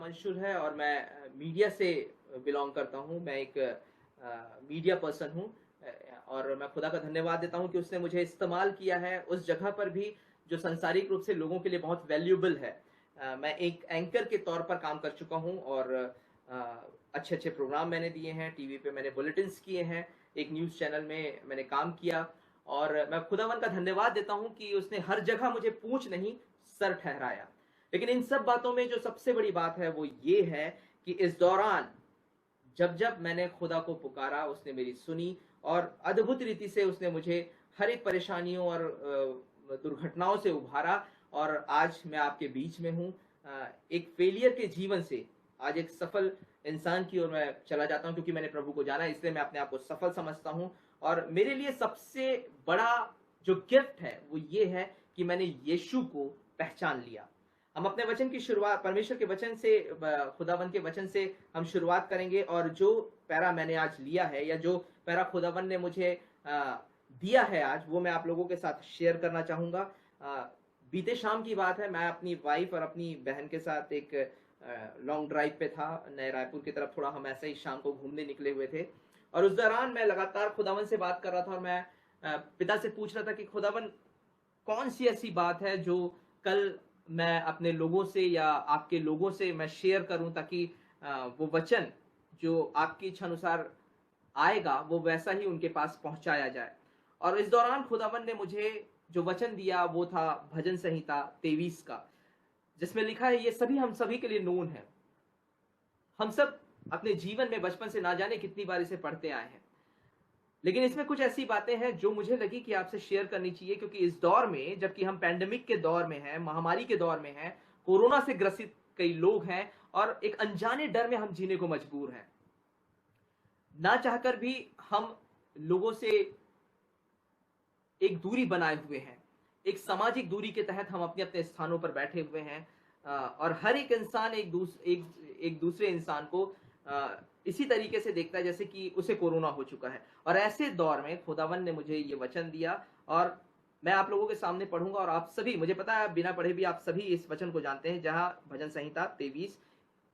अंशुल है और मैं मीडिया से बिलॉन्ग करता हूँ। मैं एक मीडिया पर्सन हूँ और मैं खुदा का धन्यवाद देता हूँ कि उसने मुझे इस्तेमाल किया है उस जगह पर भी जो सांसारिक रूप से लोगों के लिए बहुत वैल्यूएबल है। मैं एक एंकर के तौर पर काम कर चुका हूँ और अच्छे-अच्छे प्रोग्राम मैंने दिए हैं, टीवी पे मैंने बुलेटिन्स किए हैं, एक न्यूज़ चैनल में मैंने काम किया और मैं खुदावन का धन्यवाद देता हूँ कि उसने हर जगह मुझे पूँछ नहीं, सर ठहराया। लेकिन इन सब बातों में जो सबसे बड़ी बात है वो ये है कि इस दौरान जब-जब मैंने खुदा को पुकारा, उसने मेरी सुनी और अद्भुत रीति से उसने मुझे हर एक परेशानियों और दुर्घटनाओं से उभारा और आज मैं आपके बीच में हूँ। एक फेलियर के जीवन से आज एक सफल इंसान की ओर मैं चला जाता हूँ क्योंकि मैंने प्रभु को जाना, इसलिए मैं अपने आप को सफल समझता हूँ और मेरे लिए सबसे बड़ा जो गिफ्ट है, वो ये है कि मैंने यीशु को पहचान लिया। हम अपने वचन की शुरुआत परमेश्वर के वचन से खुदावन के वचन से हम शुरुआत करेंगे और जो पैरा मैंने आज लिया है या जो पैरा खुदावन ने मुझे दिया है आज, वो मैं आप लोगों के साथ शेयर करना चाहूँगा। बीते शाम की बात है, मैं अपनी वाइफ और अपनी बहन के साथ एक लॉन्ग ड्राइव पे था, नए रायपुर की तरफ थोड़ा हम ऐसे ही शाम को घूमने निकले हुए थे और उस दौरान मैं लगातार खुदावन से बात कर रहा था और मैं पिता से पूछ रहा था कि खुदावन कौन सी ऐसी बात है जो कल मैं अपने लोगों से या आपके लोगों से मैं शेयर करूं ताकि वो वचन जो आपकी इच्छा अनुसार आएगा वो वैसा ही उनके पास पहुंचाया जाए। और इस दौरान खुदावन ने मुझे जो वचन दिया वो था भजन संहिता 23 का, जिसमें लिखा है ये सभी हम सभी के लिए नोन है। हम सब अपने जीवन में बचपन से ना जाने कितनी बार इसे पढ़ते आए हैं, लेकिन इसमें कुछ ऐसी बातें हैं जो मुझे लगी कि आपसे शेयर करनी चाहिए क्योंकि इस दौर में, जबकि हम पैंडेमिक के दौर में हैं, महामारी के दौर में हैं, कोरोना से ग्रसित कई लोग हैं और एक अनजाने डर में हम जीने को मजबूर हैं। ना चाहकर भी हम लोगों से एक दूरी बनाए हुए हैं, एक सामाजिक दूरी के तहत हम अपने अपने स्थानों पर बैठे हुए हैं और हर एक इंसान एक दूसरे इंसान को इसी तरीके से देखता है जैसे कि उसे कोरोना हो चुका है। और ऐसे दौर में खुदावन ने मुझे ये वचन दिया और मैं आप लोगों के सामने पढ़ूंगा और आप सभी, मुझे पता है बिना पढ़े भी आप सभी इस वचन को जानते हैं, जहां भजन संहिता 23,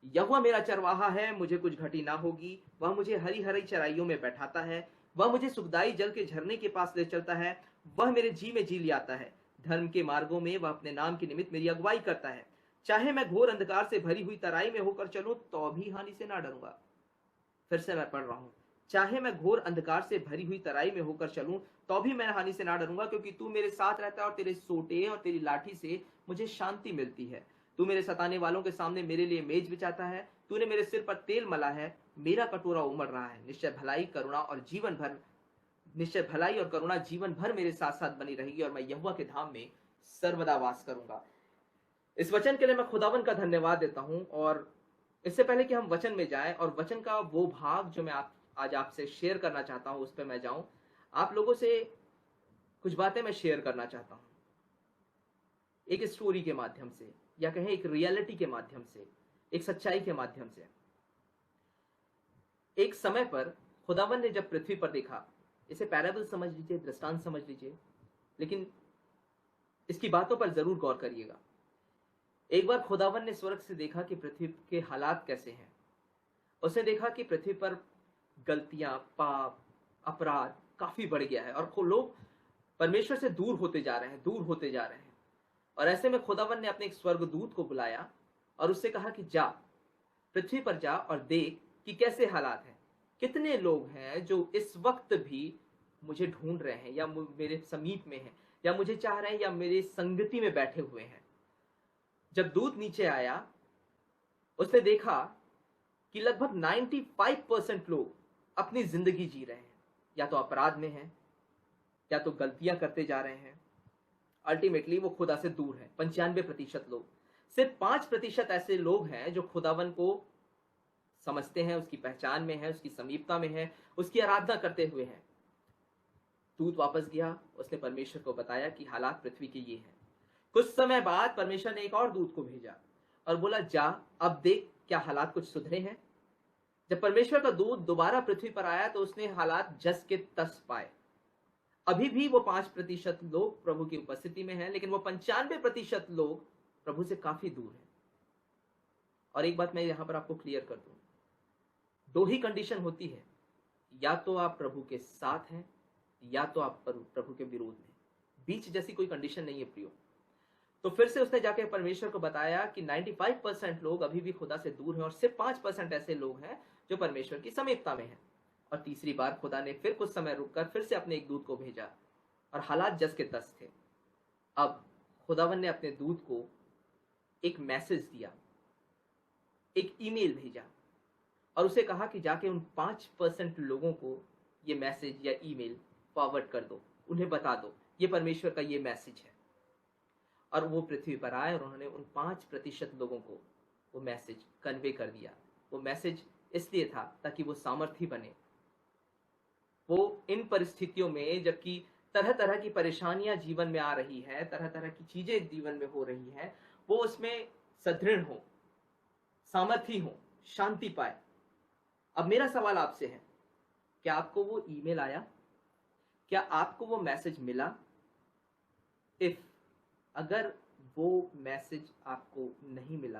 यहोवा मेरा चरवाहा है, मुझे कुछ घटी ना होगी, वह मुझे हरी हरी चराइयों में बैठाता है, वह मुझे सुखदाई जल के झरने के पास ले चलता है, वह मेरे जी में जी लियाता है, धर्म के मार्गों में वह अपने नाम के निमित्त मेरी अगुवाई करता है। चाहे मैं घोर अंधकार से भरी हुई तराई में होकर चलूं तो भी हानि से ना डरूंगा। फिर से मैं पढ़ रहा हूं, चाहे मैं घोर अंधकार से भरी हुई तराई में होकर चलूं तो भी मैं हानि से ना डरूंगा, क्योंकि तू मेरे साथ रहता है और तेरे सोटे और तेरी लाठी से मुझे शांति मिलती है। तू मेरे सताने वालों के सामने मेरे लिए मेज बिछाता है, तूने मेरे सिर पर तेल मला है, मेरा कटोरा उमड़ रहा है। निश्चय भलाई और करुणा जीवन भर मेरे साथ साथ बनी रहेगी और मैं यहोवा के धाम में सर्वदा वास करूंगा। इस वचन के लिए मैं खुदावन का धन्यवाद देता हूं और इससे पहले कि हम वचन में जाएं और वचन का वो भाग जो मैं आज आपसे शेयर करना चाहता हूं उस पर मैं जाऊं, आप लोगों से कुछ बातें मैं शेयर करना चाहता हूं, एक स्टोरी के माध्यम से या कहें एक रियलिटी के माध्यम से, एक सच्चाई के माध्यम से। एक समय पर खुदावन ने जब पृथ्वी पर देखा, इसे पैराबल समझ लीजिए, दृष्टांत समझ लीजिए, लेकिन इसकी बातों पर जरूर गौर करिएगा। एक बार खुदावन ने स्वर्ग से देखा कि पृथ्वी के हालात कैसे हैं। उसने देखा कि पृथ्वी पर गलतियां, पाप, अपराध काफी बढ़ गया है और लोग परमेश्वर से दूर होते जा रहे हैं। और ऐसे में खुदावन ने अपने एक स्वर्गदूत को बुलाया और उससे कहा कि जा, पृथ्वी पर जा और देख कि कैसे हालात हैं, कितने लोग हैं जो इस वक्त भी मुझे ढूंढ रहे हैं या मेरे समीप में हैं या मुझे चाह रहे हैं या मेरे संगति में बैठे हुए हैं। जब दूत नीचे आया, उसने देखा कि लगभग 95% लोग अपनी जिंदगी जी रहे हैं, या तो अपराध में हैं या तो गलतियां करते जा रहे हैं। अल्टीमेटली वो खुदा से दूर है। 95% लोग, सिर्फ 5% ऐसे लोग हैं जो खुदावन को समझते हैं, उसकी पहचान में है, उसकी समीपता में है, उसकी आराधना करते हुए हैं। दूत वापस गया, उसने परमेश्वर को बताया कि हालात पृथ्वी के ये हैं। कुछ समय बाद परमेश्वर ने एक और दूत को भेजा और बोला जा, अब देख क्या हालात कुछ सुधरे हैं। जब परमेश्वर का दूत दोबारा पृथ्वी पर आया तो उसने हालात जस के तस पाए। अभी भी वो 5% लोग प्रभु की उपस्थिति में हैं, लेकिन वो 95% लोग प्रभु से काफी दूर हैं। और एक बात मैं यहाँ पर आपको क्लियर कर दूं, दो ही कंडीशन होती है, या तो आप प्रभु के साथ हैं या तो आप प्रभु के विरोध में, बीच जैसी कोई कंडीशन नहीं है प्रियो। तो फिर से उसने जाके परमेश्वर को बताया कि 95% लोग अभी भी खुदा से दूर हैं और सिर्फ 5% ऐसे लोग हैं जो परमेश्वर की समीपता में हैं। और तीसरी बार खुदा ने फिर कुछ समय रुककर फिर से अपने एक दूत को भेजा और हालात जस के तस थे। अब खुदावन ने अपने दूत को एक मैसेज दिया, एक ईमेल भेजा और उसे कहा कि जाके उन 5% लोगों को ये मैसेज या ईमेल फॉरवर्ड कर दो, उन्हें बता दो ये परमेश्वर का ये मैसेज है। और वो पृथ्वी पर आए और उन्होंने उन 5% लोगों को वो मैसेज कन्वे कर दिया। वो मैसेज इसलिए था ताकि वो सामर्थी बने। वो इन परिस्थितियों में, जबकि तरह तरह की परेशानियां जीवन में आ रही है, तरह तरह की चीजें जीवन में हो रही हैं, वो उसमें सुदृढ़ हो, सामर्थी हो, शांति पाए। अब मेरा सवाल आपसे है, क्या आपको वो ईमेल आया? क्या आपको वो मैसेज मिला? अगर वो मैसेज आपको नहीं मिला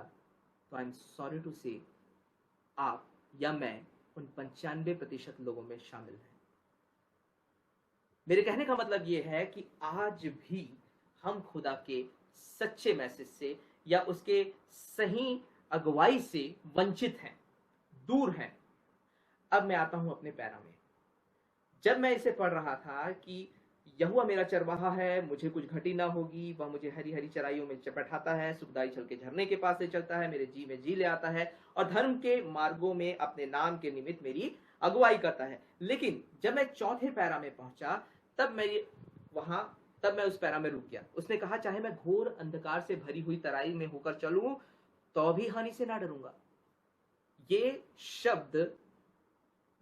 तो आई एम सॉरी टू से आप या मैं उन 95% लोगों में शामिल हैं। मेरे कहने का मतलब ये है कि आज भी हम खुदा के सच्चे मैसेज से या उसके सही अगुवाई से वंचित हैं, दूर हैं। अब मैं आता हूं अपने पैरा में। जब मैं इसे पढ़ रहा था कि यहोवा मेरा चरवाहा है, मुझे कुछ घटी ना होगी, वह मुझे हरी हरी चराइयों में बैठाता है, सुखदाई छल के झरने के पास से चलता है, मेरे जी में जी ले आता है और धर्म के मार्गों में अपने नाम के निमित्त मेरी अगुवाई करता है। लेकिन जब मैं चौथे पैरा में पहुंचा तब मैं उस पैरा में रुक गया। उसने कहा चाहे मैं घोर अंधकार से भरी हुई तराई में होकर चलूं तो भी हानि से ना डरूंगा। ये शब्द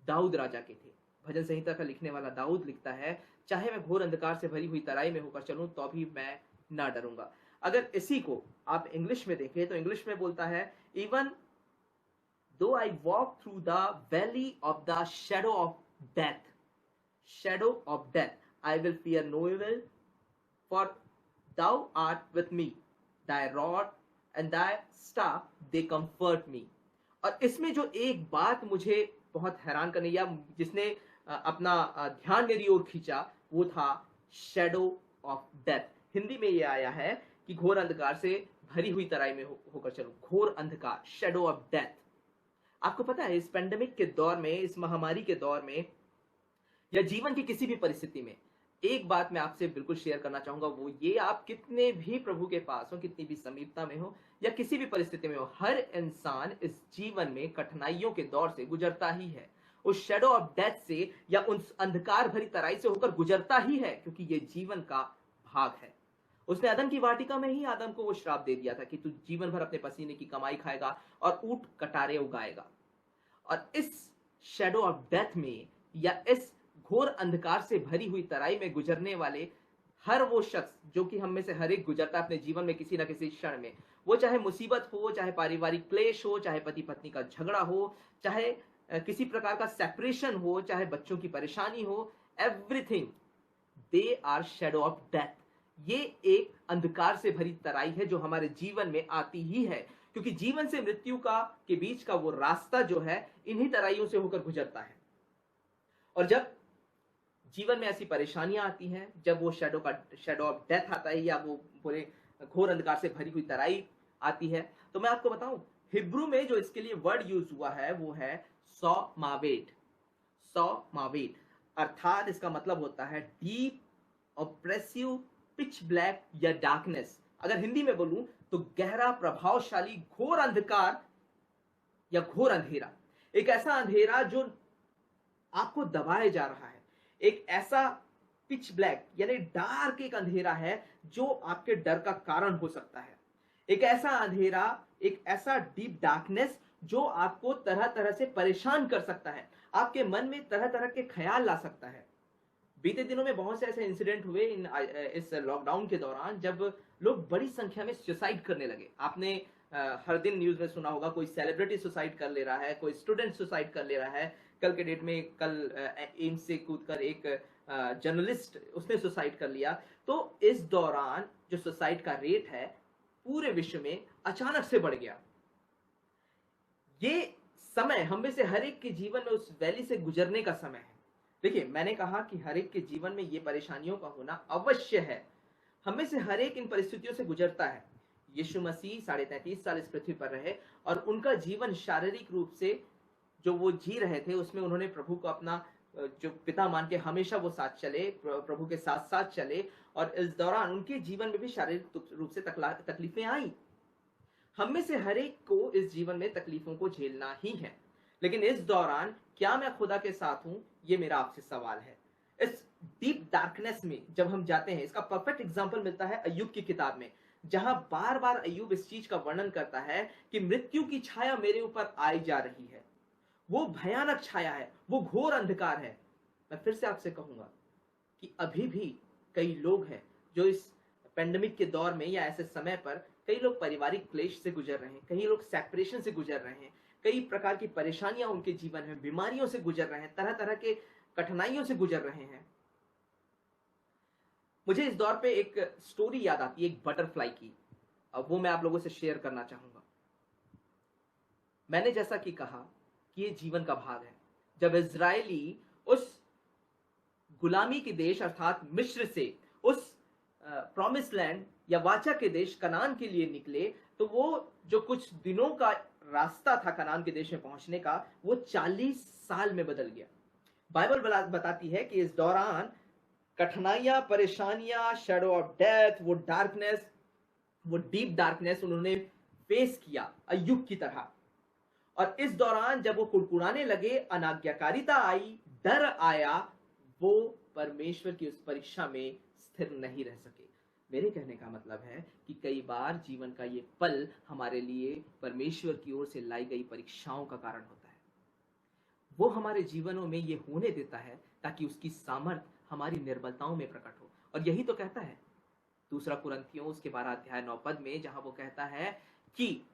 दाऊद राजा के थे। भजन संहिता का लिखने वाला दाऊद लिखता है, चाहे मैं घोर अंधकार से भरी हुई तराई में होकर चलूं तो भी मैं ना डरूंगा। अगर इसी को आप इंग्लिश में देखें तो इंग्लिश में बोलता है, even though I walk through the valley of the shadow of death I will fear no evil, for thou art with me, thy rod and thy staff they comfort me। और इसमें जो एक बात मुझे बहुत हैरान करने या जिसने अपना ध्यान मेरी ओर खींचा वो था शैडो ऑफ डेथ। हिंदी में ये आया है कि घोर अंधकार से भरी हुई तराई में होकर चलो। घोर अंधकार, शैडो ऑफ डेथ। आपको पता है इस पेंडेमिक के दौर में, इस महामारी के दौर में या जीवन की किसी भी परिस्थिति में एक बात मैं आपसे बिल्कुल शेयर करना चाहूंगा, वो ये, आप कितने भी प्रभु के पास हो, कितनी भी समीपता में हो या किसी भी परिस्थिति में हो, हर इंसान इस जीवन में कठिनाइयों के दौर से गुजरता ही है। उस शैडो ऑफ डेथ से या उस अंधकार भरी तराई से होकर गुजरता ही है, क्योंकि ये जीवन का भाग है। उसने आदम की वाटिका में ही आदम को वो श्राप दे दिया था कि तू जीवन भर अपने पसीने की कमाई खाएगा और ऊंट कटारे उगाएगा। और इस शैडो ऑफ डेथ में या इस घोर अंधकार से भरी हुई तराई में गुजरने वाले हर वो शख्स, जो कि हम में से हर एक गुजरता है अपने जीवन में किसी ना किसी क्षण में, वो चाहे मुसीबत हो, चाहे पारिवारिक क्लेश हो, चाहे पति पत्नी का झगड़ा हो, चाहे किसी प्रकार का सेपरेशन हो, चाहे बच्चों की परेशानी हो, everything they are shadow of death. ये एक अंधकार से भरी तराई है जो हमारे जीवन में आती ही है, क्योंकि जीवन से मृत्यु के बीच का वो रास्ता जो है इन्हीं तराइयों से होकर गुजरता है। और जब जीवन में ऐसी परेशानियां आती हैं, जब वो शैडो ऑफ डेथ आता है या वो पूरे घोर अंधकार से भरी हुई तराई आती है, तो मैं आपको बताऊं हिब्रू में जो इसके लिए वर्ड यूज हुआ है वो है सौ मावेट, अर्थात इसका मतलब होता है डीप, ऑप्रेसिव, पिच ब्लैक या डार्कनेस। अगर हिंदी में बोलूं तो गहरा, प्रभावशाली, घोर अंधकार या घोर अंधेरा। एक ऐसा अंधेरा जो आपको दबाए जा रहा है, एक ऐसा पिच ब्लैक यानी डार्क एक अंधेरा है जो आपके डर का कारण हो सकता है, एक ऐसा अंधेरा, एक ऐसा डीप डार्कनेस जो आपको तरह तरह से परेशान कर सकता है, आपके मन में तरह तरह के ख्याल ला सकता है। बीते दिनों में बहुत से ऐसे इंसिडेंट हुए इस लॉकडाउन के दौरान जब लोग बड़ी संख्या में सुसाइड करने लगे। आपने हर दिन न्यूज में सुना होगा, कोई सेलिब्रिटी सुसाइड कर ले रहा है, कोई स्टूडेंट सुसाइड कर ले रहा है। कल के डेट में एम्स से कूदकर एक जर्नलिस्ट उसने सुसाइड कर लिया। तो इस दौरान जो सुसाइड का रेट है पूरे विश्व में अचानक से बढ़ गया। ये समय हम में से हर एक के जीवन में उस वैली से गुजरने का समय है। देखिए, मैंने कहा कि हर एक के जीवन में ये परेशानियों का होना अवश्य है। हम में से हर एक इन परिस्थितियों से गुजरता है। यीशु मसीह 33.5 साल इस पृथ्वी पर रहे और उनका जीवन शारीरिक रूप से जो वो जी रहे थे, उसमें उन्होंने प्रभु को अपना जो पिता मान के हमेशा वो साथ चले, प्रभु के साथ-साथ चले और इस दौरान उनके जीवन में भी शारीरिक रूप से तकलीफें आई। हम में से हर एक को इस जीवन में तकलीफों को झेलना ही है। लेकिन इस दौरान क्या मैं खुदा के साथ हूं, ये मेरा आपसे सवाल है। इस डीप डार्कनेस में जब हम जाते हैं, इसका परफेक्ट एग्जांपल मिलता है अय्यूब की किताब में, जहां बार-बार अय्यूब इस चीज का वर्णन करता है कि मृत्यु की छाया मेरे ऊपर आई जा रही है। वो भयानक छाया है, वो घोर अंधकार है। मैं फिर से आपसे कहूंगा कि अभी भी कई लोग हैं जो इस पेंडेमिक के दौर में या ऐसे समय पर कई लोग पारिवारिक क्लेश से गुजर रहे हैं, कई लोग सेपरेशन से गुजर रहे हैं, कई प्रकार की परेशानियां उनके जीवन में, बीमारियों से गुजर रहे हैं, तरह तरह के कठिनाइयों से गुजर रहे हैं। मुझे इस दौर पे एक स्टोरी याद आती है, एक बटरफ्लाई की। अब वो मैं आप लोगों से शेयर करना चाहूंगा। मैंने जैसा कि कहा कि ये जीवन का भाग है। जब इजरायली उस गुलामी के देश अर्थात मिस्र से उस प्रॉमिस लैंड या वाचा के देश कनान के लिए निकले, तो वो जो कुछ दिनों का रास्ता था कनान के देश में पहुंचने का, वो 40 साल में बदल गया। बाइबल बताती है कि इस दौरान कठिनाइयां, परेशानियां, शैडो ऑफ डेथ, वो डार्कनेस, वो डीप डार्कनेस उन्होंने फेस किया अय्यूब की तरह। और इस दौरान जब वो कुड़कुड़ाने लगे, अनाज्ञाकारिता आई, डर आया, वो परमेश्वर की उस परीक्षा में स्थिर नहीं रह सके। मेरे कहने का मतलब है कि कई बार जीवन का ये पल हमारे लिए परमेश्वर की ओर से लाई गई परीक्षाओं का कारण होता है। वो हमारे जीवनों में ये होने देता है ताकि उसकी सामर्थ हमारी निर्बलताओं में प्रकट हो। और यही तो कहता है दूसरा कुरिन्थियों उसके 12 अध्याय 9 पद में, जहां वो कहता है कि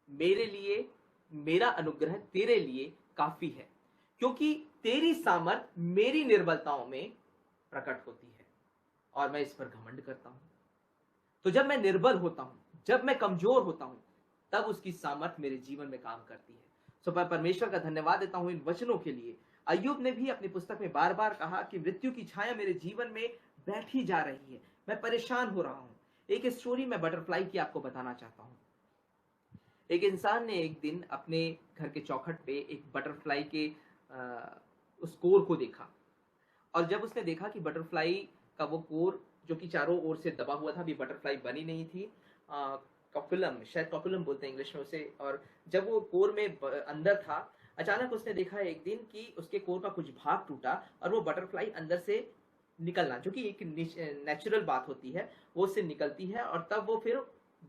मेरे लिए मेरा अनुग्रह तेरे लिए काफी है, क्योंकि तेरी सामर्थ मेरी निर्बलताओं में प्रकट होती है और मैं इस पर घमंड करता हूं। तो जब मैं निर्बल होता हूं, जब मैं कमजोर होता हूं, तब उसकी सामर्थ मेरे जीवन में काम करती है। सो मैं परमेश्वर का धन्यवाद देता हूं इन वचनों के लिए। अय्यूब ने भी अपनी पुस्तक में बार बार कहा कि मृत्यु की छाया मेरे जीवन में बैठी जा रही है, मैं परेशान हो रहा हूं। एक स्टोरी मैं बटरफ्लाई की आपको बताना चाहता हूं। एक इंसान ने एक दिन अपने घर के चौखट पे एक बटरफ्लाई के उस कोर को देखा। और जब उसने देखा कि बटरफ्लाई का वो कोर जो कि चारों ओर से दबा हुआ था, अभी बटरफ्लाई बनी नहीं थी, कॉकुलम, शायद कॉकुलम बोलते हैं इंग्लिश में उसे। और जब वो कोर में अंदर था, अचानक उसने देखा एक दिन कि उसके कोर का कुछ भाग टूटा और वो बटरफ्लाई अंदर से निकलना, जो कि एक नेचुरल बात होती है, वो उससे निकलती है और तब वो फिर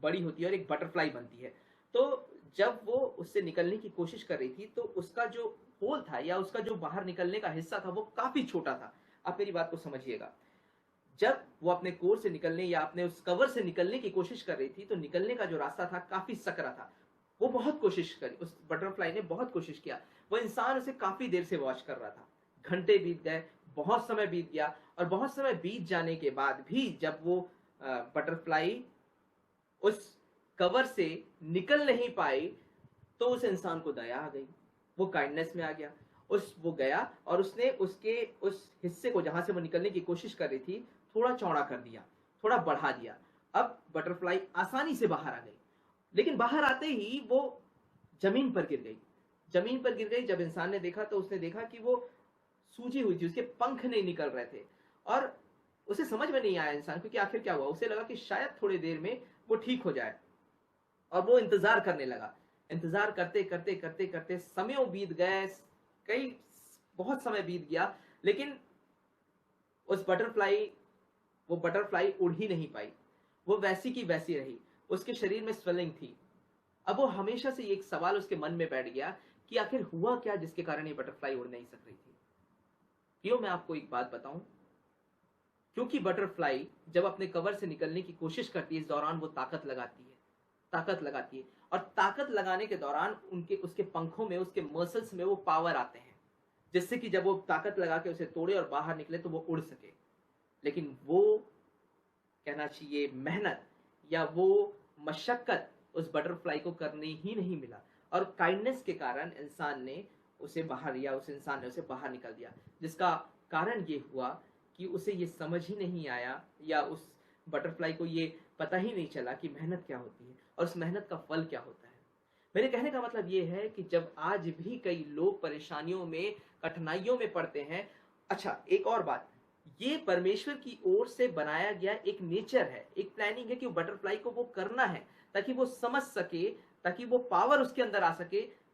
बड़ी होती है और एक बटरफ्लाई बनती है। तो जब वो उससे निकलने की कोशिश कर रही थी, तो उसका जो होल था या उसका जो बाहर निकलने का हिस्सा था, वो काफी छोटा था। आप मेरी बात को समझिएगा। जब वो अपने कोर से निकलने या अपने उस कवर से निकलने की कोशिश कर रही थी, तो निकलने का जो रास्ता था काफी सकरा था। वो बहुत कोशिश करी, उस बटरफ्लाई ने बहुत कोशिश किया। वो इंसान उसे काफी देर से वॉच कर रहा था। घंटे बीत गए, बहुत समय बीत गया और बहुत समय बीत जाने के बाद भी जब वो बटरफ्लाई उस कवर से निकल नहीं पाई, तो उस इंसान को दया आ गई, वो काइंडनेस में आ गया। वो गया और उसने उसके उस हिस्से को जहां से वो निकलने की कोशिश कर रही थी, थोड़ा चौड़ा कर दिया, थोड़ा बढ़ा दिया। अब बटरफ्लाई आसानी से बाहर आ गई, लेकिन बाहर आते ही वो जमीन पर गिर गई। जमीन पर गिर गई, जब इंसान ने देखा तो उसने देखा कि वो सूजी हुई थी, उसके पंख नहीं निकल रहे थे। और उसे समझ में नहीं आया इंसान को कि आखिर क्या हुआ। उसे लगा कि शायद थोड़ी देर में वो ठीक हो जाए और वो इंतजार करने लगा। इंतजार करते करते करते करते समय बीत गए, बहुत समय बीत गया, लेकिन वो बटरफ्लाई उड़ ही नहीं पाई। वो वैसी की वैसी रही, उसके शरीर में स्वेलिंग थी। अब वो हमेशा से एक सवाल उसके मन में बैठ गया कि आखिर हुआ क्या जिसके कारण ये बटरफ्लाई उड़ नहीं सक रही थी। क्यों, मैं आपको एक बात बताऊं, क्योंकि बटरफ्लाई जब अपने कवर से निकलने की कोशिश करती है, इस दौरान वो ताकत लगाती है और ताकत लगाने के दौरान उसके पंखों में, उसके मसल्स में वो पावर आते हैं, जिससे कि जब वो ताकत लगा के उसे तोड़े और बाहर निकले तो वो उड़ सके। लेकिन वो कहना चाहिए मेहनत या वो मशक्कत उस बटरफ्लाई को करने ही नहीं मिला। और काइंडनेस के कारण इंसान ने उसे बाहर, या उस इंसान ने उसे बाहर निकल दिया, जिसका कारण ये हुआ कि उसे ये समझ ही नहीं आया, या उस बटरफ्लाई को ये पता ही नहीं चला कि मेहनत क्या होती है और उस मेहनत का फल क्या होता है। मेरे कहने का मतलब ये है कि जब आज भी कई लोग परेशानियों में, कठिनाइयों में पड़ते हैं। अच्छा, एक और बात, ये परमेश्वर की ओर से बनाया गया एक नेचर है, एक प्लानिंग है कि वो बटरफ्लाई को वो करना है ताकि वो समझ सके, ताकि वो पावर उसके अंदर आ सके।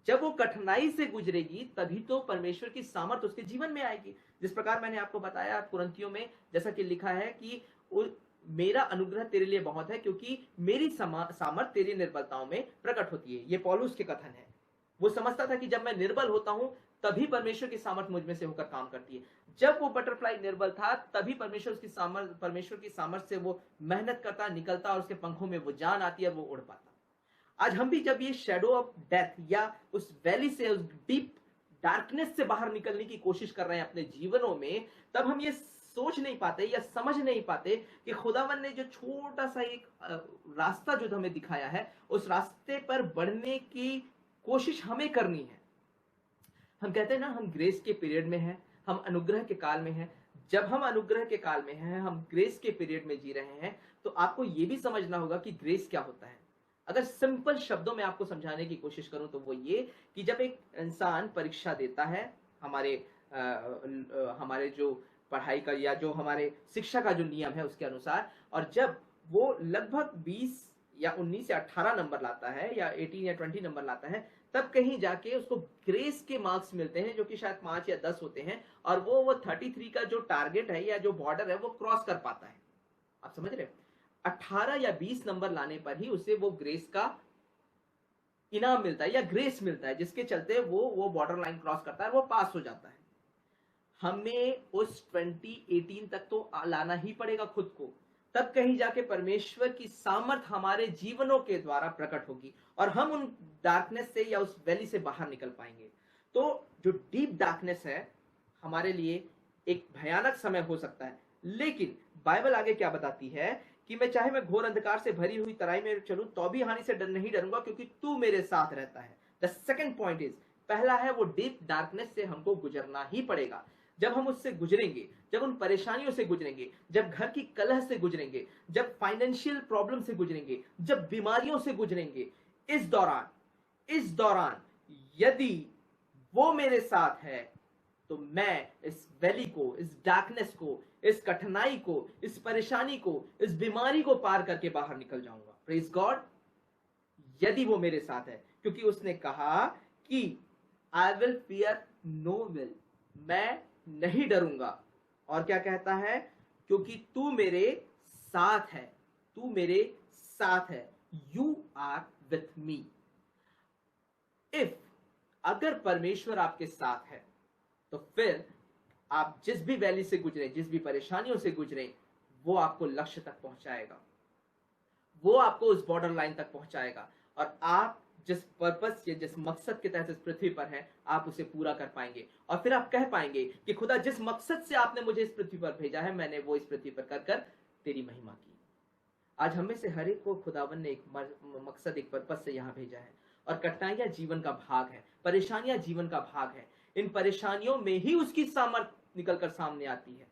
जब वो कठिनाई से गुजरेगी तभी तो परमेश्वर की सामर्थ उसके जीवन में आएगी। जिस प्रकार मैंने आपको बताया कुरिन्थियों में, जैसा कि लिखा है कि मेरा अनुग्रह तेरे लिए बहुत है, क्योंकि मेरी सामर्थ तेरी निर्बलताओं में प्रकट होती है। ये पौलुस के कथन है। वो समझता था कि जब मैं निर्बल होता हूं तभी परमेश्वर की सामर्थ मुझ में से होकर काम करती है। जब वो बटरफ्लाई निर्बल था तभी परमेश्वर की सामर्थ से वो मेहनत करता, निकलता और उसके पंखों में वो जान आती है और वो उड़ पाता। आज हम भी जब ये शेडो ऑफ डेथ या उस वैली से, उस डीप डार्कनेस से बाहर निकलने की कोशिश कर रहे हैं अपने जीवनों में, तब हम ये सोच नहीं पाते या समझ नहीं पाते कि खुदावन ने जो छोटा सा एक रास्ता जो हमें दिखाया है, उस रास्ते पर बढ़ने की कोशिश हमें करनी है। हम कहते हैं ना, हम ग्रेस के पीरियड में हैं, हम अनुग्रह के काल में हैं। जब हम अनुग्रह के काल में हैं, हम ग्रेस के पीरियड में जी रहे हैं, तो आपको यह भी समझना होगा कि ग्रेस क्या होता है। अगर सिंपल शब्दों में आपको समझाने की कोशिश करूं तो वो ये कि जब एक इंसान परीक्षा देता है, हमारे जो पढ़ाई का या जो हमारे शिक्षा का जो नियम है उसके अनुसार, और जब वो लगभग 20 या 19 या 18 नंबर लाता है या 18 या 20 नंबर लाता है, तब कहीं जाके उसको ग्रेस के मार्क्स मिलते हैं, जो कि शायद 5 या 10 होते हैं, और वो 33 का जो टारगेट है या जो बॉर्डर है वो क्रॉस कर पाता है। आप समझ रहे हैं? 18 या 20 नंबर लाने पर ही उसे वो ग्रेस का इनाम मिलता है या ग्रेस मिलता है, जिसके चलते वो बॉर्डर लाइन क्रॉस करता है, वो पास हो जाता है। हमें उस 2018 तक तो लाना ही पड़ेगा खुद को, तब कहीं जाके परमेश्वर की सामर्थ हमारे जीवनों के द्वारा प्रकट होगी और हम उन डार्कनेस से या उस वैली से बाहर निकल पाएंगे। तो जो डीप डार्कनेस है हमारे लिए एक भयानक समय हो सकता है, लेकिन बाइबल आगे क्या बताती है कि मैं घोर अंधकार से भरी हुई तराई में चलूं तो भी हानि से नहीं डरूंगा, क्योंकि तू मेरे साथ रहता है। द सेकंड पॉइंट इज, पहला है वो डीप डार्कनेस से हमको गुजरना ही पड़ेगा। जब हम उससे गुजरेंगे, जब उन परेशानियों से गुजरेंगे, जब घर की कलह से गुजरेंगे, जब फाइनेंशियल प्रॉब्लम से गुजरेंगे, जब बीमारियों से गुजरेंगे, इस दौरान यदि वो मेरे साथ है तो मैं इस वैली को, इस डार्कनेस को, इस कठिनाई को, इस परेशानी को, इस बीमारी को पार करके बाहर निकल जाऊंगा। प्रेज गॉड, यदि वो मेरे साथ है, क्योंकि उसने कहा कि I will fear no evil, मैं नहीं डरूंगा। और क्या कहता है? क्योंकि तू मेरे साथ है, तू मेरे साथ है, you are with me. If, अगर परमेश्वर आपके साथ है तो फिर आप जिस भी वैली से गुजरे, जिस भी परेशानियों से गुजरे, वो आपको लक्ष्य तक पहुंचाएगा, वो आपको उस बॉर्डर लाइन तक पहुंचाएगा, और आप जिस पर्पस या जिस मकसद के तहत इस पृथ्वी पर है, आप उसे पूरा कर पाएंगे। और फिर आप कह पाएंगे कि खुदा, जिस मकसद से आपने मुझे इस पृथ्वी पर भेजा है, मैंने वो इस पृथ्वी पर कर कर तेरी महिमा की। आज हमें से हर एक को खुदावन ने एक मकसद, एक पर्पस से यहाँ भेजा है, और कठिनाइयां जीवन का भाग है, परेशानियां जीवन का भाग है। इन परेशानियों में ही उसकी सामर्थ निकलकर सामने आती है।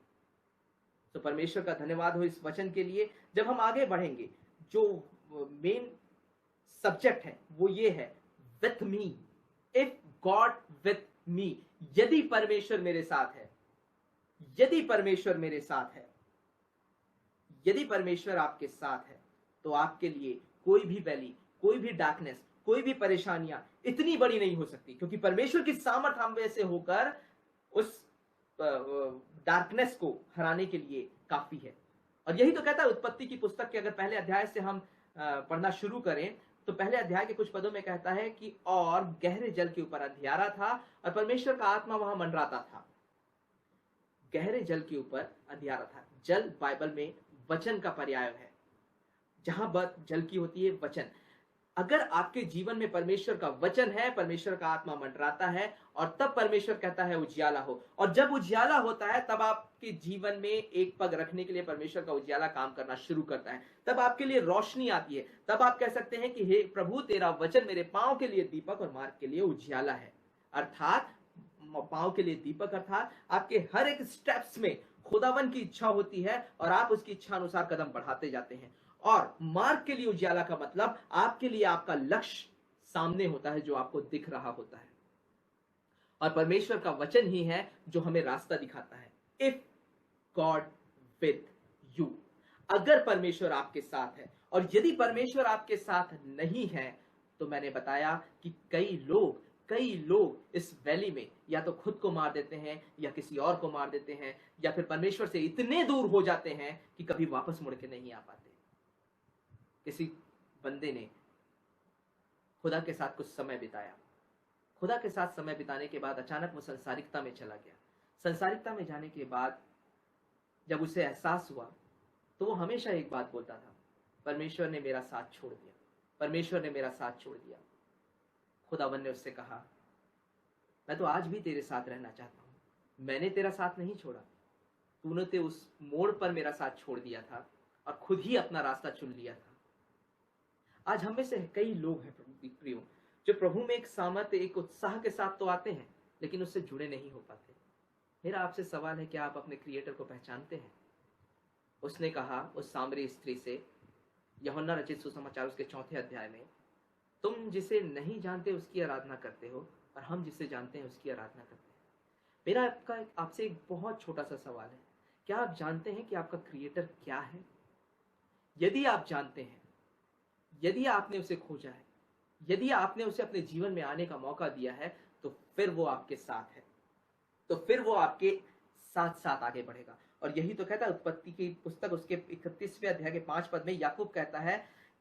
तो परमेश्वर का धन्यवाद हो इस वचन के लिए। जब हम आगे बढ़ेंगे, जो मेन सब्जेक्ट है वो ये है, with me, if God with me. यदि परमेश्वर मेरे साथ है, यदि परमेश्वर मेरे साथ है, यदि परमेश्वर आपके साथ है, तो आपके लिए कोई भी वैली, कोई भी डार्कनेस, कोई भी परेशानियां इतनी बड़ी नहीं हो सकती, क्योंकि परमेश्वर की सामर्थ हम में से होकर उस डार्कनेस को हराने के लिए काफी है। और यही तो कहता है उत्पत्ति की पुस्तक के अगर पहले अध्याय से हम पढ़ना शुरू करें, तो पहले अध्याय के कुछ पदों में कहता है कि और गहरे जल के ऊपर अंधियारा था और परमेश्वर का आत्मा वहां मंडराता था। गहरे जल के ऊपर अंधियारा था। जल बाइबल में वचन का पर्याय है। जहां बात जल की होती है, वचन। अगर आपके जीवन में परमेश्वर का वचन है, परमेश्वर का आत्मा मंडराता है और तब परमेश्वर कहता है उजियाला हो, और जब उजियाला होता है तब आपके जीवन में एक पग रखने के लिए परमेश्वर का उजियाला काम करना शुरू करता है, तब आपके लिए रोशनी आती है, तब आप कह सकते हैं कि हे प्रभु, तेरा वचन मेरे पांव के लिए दीपक और मार्ग के लिए उजियाला है। अर्थात पांव के लिए दीपक, अर्थात आपके हर एक स्टेप्स में खुदावन की इच्छा होती है और आप उसकी इच्छा अनुसार कदम बढ़ाते जाते हैं। और मार्ग के लिए उजियाला का मतलब आपके लिए आपका लक्ष्य सामने होता है जो आपको दिख रहा होता है, और परमेश्वर का वचन ही है जो हमें रास्ता दिखाता है। इफ गॉड विथ यू, अगर परमेश्वर आपके साथ है, और यदि परमेश्वर आपके साथ नहीं है तो मैंने बताया कि कई लोग इस वैली में या तो खुद को मार देते हैं या किसी और को मार देते हैं, या फिर परमेश्वर से इतने दूर हो जाते हैं कि कभी वापस मुड़ के नहीं आ पाते। किसी बंदे ने खुदा के साथ कुछ समय बिताया, खुदा के साथ समय बिताने के बाद अचानक वो संसारिकता में चला गया। संसारिकता में जाने के बाद जब उसे एहसास हुआ तो वो हमेशा एक बात बोलता था, परमेश्वर ने मेरा साथ छोड़ दिया, परमेश्वर ने मेरा साथ छोड़ दिया। खुदावन ने उससे कहा, मैं तो आज भी तेरे साथ रहना चाहता हूं, मैंने तेरा साथ नहीं छोड़ा, तूने तो उस मोड़ पर मेरा साथ छोड़ दिया था और खुद ही अपना रास्ता चुन लिया था। आज हम में से कई लोग हैं प्रियो, जो प्रभु में एक सामर्थ्य, एक उत्साह के साथ तो आते हैं लेकिन उससे जुड़े नहीं हो पाते। मेरा आपसे सवाल है, क्या आप अपने क्रिएटर को पहचानते हैं? उसने कहा उस सामरी स्त्री से, यूहन्ना रचित सुसमाचार उसके 4 अध्याय में, तुम जिसे नहीं जानते उसकी आराधना करते हो और हम जिसे जानते हैं उसकी आराधना करते हैं। मेरा आपसे एक बहुत छोटा सा सवाल है, क्या आप जानते हैं कि आपका क्रिएटर क्या है? यदि आप जानते हैं, यदि आपने उसे खोजा है, यदि आपने उसे अपने जीवन में आने का मौका दिया है, तो फिर वो आपके साथ है, तो फिर वो आपके साथ साथ आगे बढ़ेगा। और यही तो कहता है उत्पत्ति की पुस्तक उसके 31वें अध्याय के 5 पद में याकूब कहता है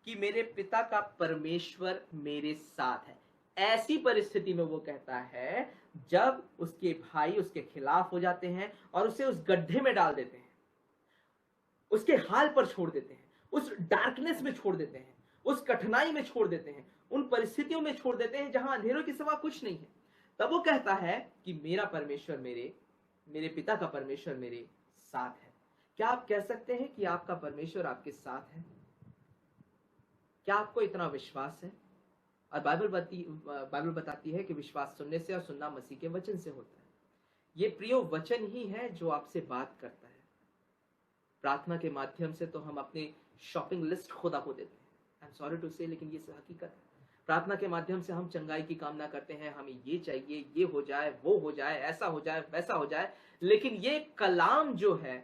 कि मेरे पिता का परमेश्वर मेरे साथ है। ऐसी परिस्थिति में वो कहता है जब उसके भाई उसके खिलाफ हो जाते हैं और उसे उस गड्ढे में डाल देते हैं, उसके हाल पर छोड़ देते हैं, उस डार्कनेस में छोड़ देते हैं, उस कठिनाई में छोड़ देते हैं, उन परिस्थितियों में छोड़ देते हैं जहां अंधेरों के सिवा कुछ नहीं है, तब वो कहता है कि मेरा परमेश्वर मेरे पिता का परमेश्वर मेरे साथ है। क्या आप कह सकते हैं कि आपका परमेश्वर आपके साथ है? क्या आपको इतना विश्वास है? और बाइबल बताती है कि विश्वास सुनने से और सुनना मसीह के वचन से होता है। ये प्रियो वचन ही है जो आपसे बात करता है। प्रार्थना के माध्यम से तो हम अपनी शॉपिंग लिस्ट खुदा को देते हैं, आई एम सॉरी टू से, लेकिन ये हकीकत है। प्रार्थना के माध्यम से हम चंगाई की कामना करते हैं, हमें ये चाहिए, ये हो जाए, वो हो जाए, ऐसा हो जाए, वैसा हो जाए, लेकिन ये कलाम जो है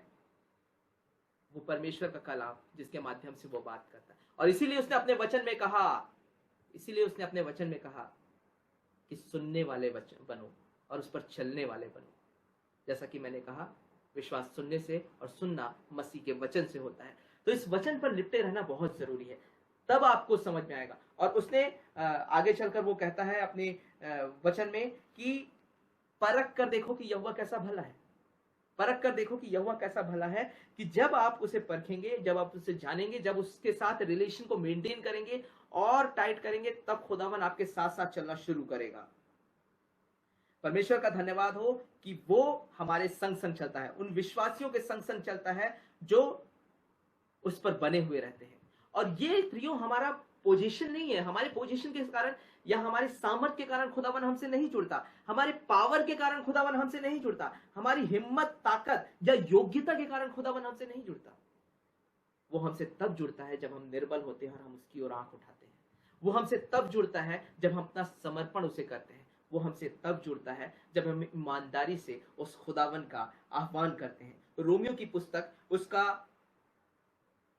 वो परमेश्वर का कलाम जिसके माध्यम से वो बात करता है। और इसीलिए उसने अपने वचन में कहा कि सुनने वाले वचन बनो और उस पर चलने वाले बनो। जैसा कि मैंने कहा, विश्वास सुनने से और सुनना मसीह के वचन से होता है। तो इस वचन पर लिपटे रहना बहुत जरूरी है, तब आपको समझ में आएगा। और उसने आगे चलकर वो कहता है अपने वचन में कि परख कर देखो कि यहोवा कैसा भला है, परख कर देखो कि यहोवा कैसा भला है। कि जब आप उसे परखेंगे, जब आप उसे जानेंगे, जब उसके साथ रिलेशन को मेंटेन करेंगे और टाइट करेंगे, तब खुदावन आपके साथ साथ चलना शुरू करेगा। परमेश्वर का धन्यवाद हो कि वो हमारे संग संग चलता है, उन विश्वासियों के संग संग चलता है जो उस पर बने हुए रहते हैं। और ये प्रियो हमारा पोजीशन नहीं है, हमारे पोजीशन के कारण या हमारे सामर्थ्य के कारण खुदावन हमसे नहीं जुड़ता, हमारे पावर के कारण खुदावन हमसे नहीं जुड़ता, हमारी हिम्मत, ताकत या योग्यता के कारण खुदावन हमसे नहीं जुड़ता। वो हमसे तब जुड़ता है जब हम निर्बल होते हैं और हम उसकी ओर आंख उठाते हैं। वो हमसे तब जुड़ता है जब हम अपना समर्पण उसे करते हैं। वो हमसे तब जुड़ता है जब हम ईमानदारी से उस खुदावन का आह्वान करते हैं। रोमियो की पुस्तक उसका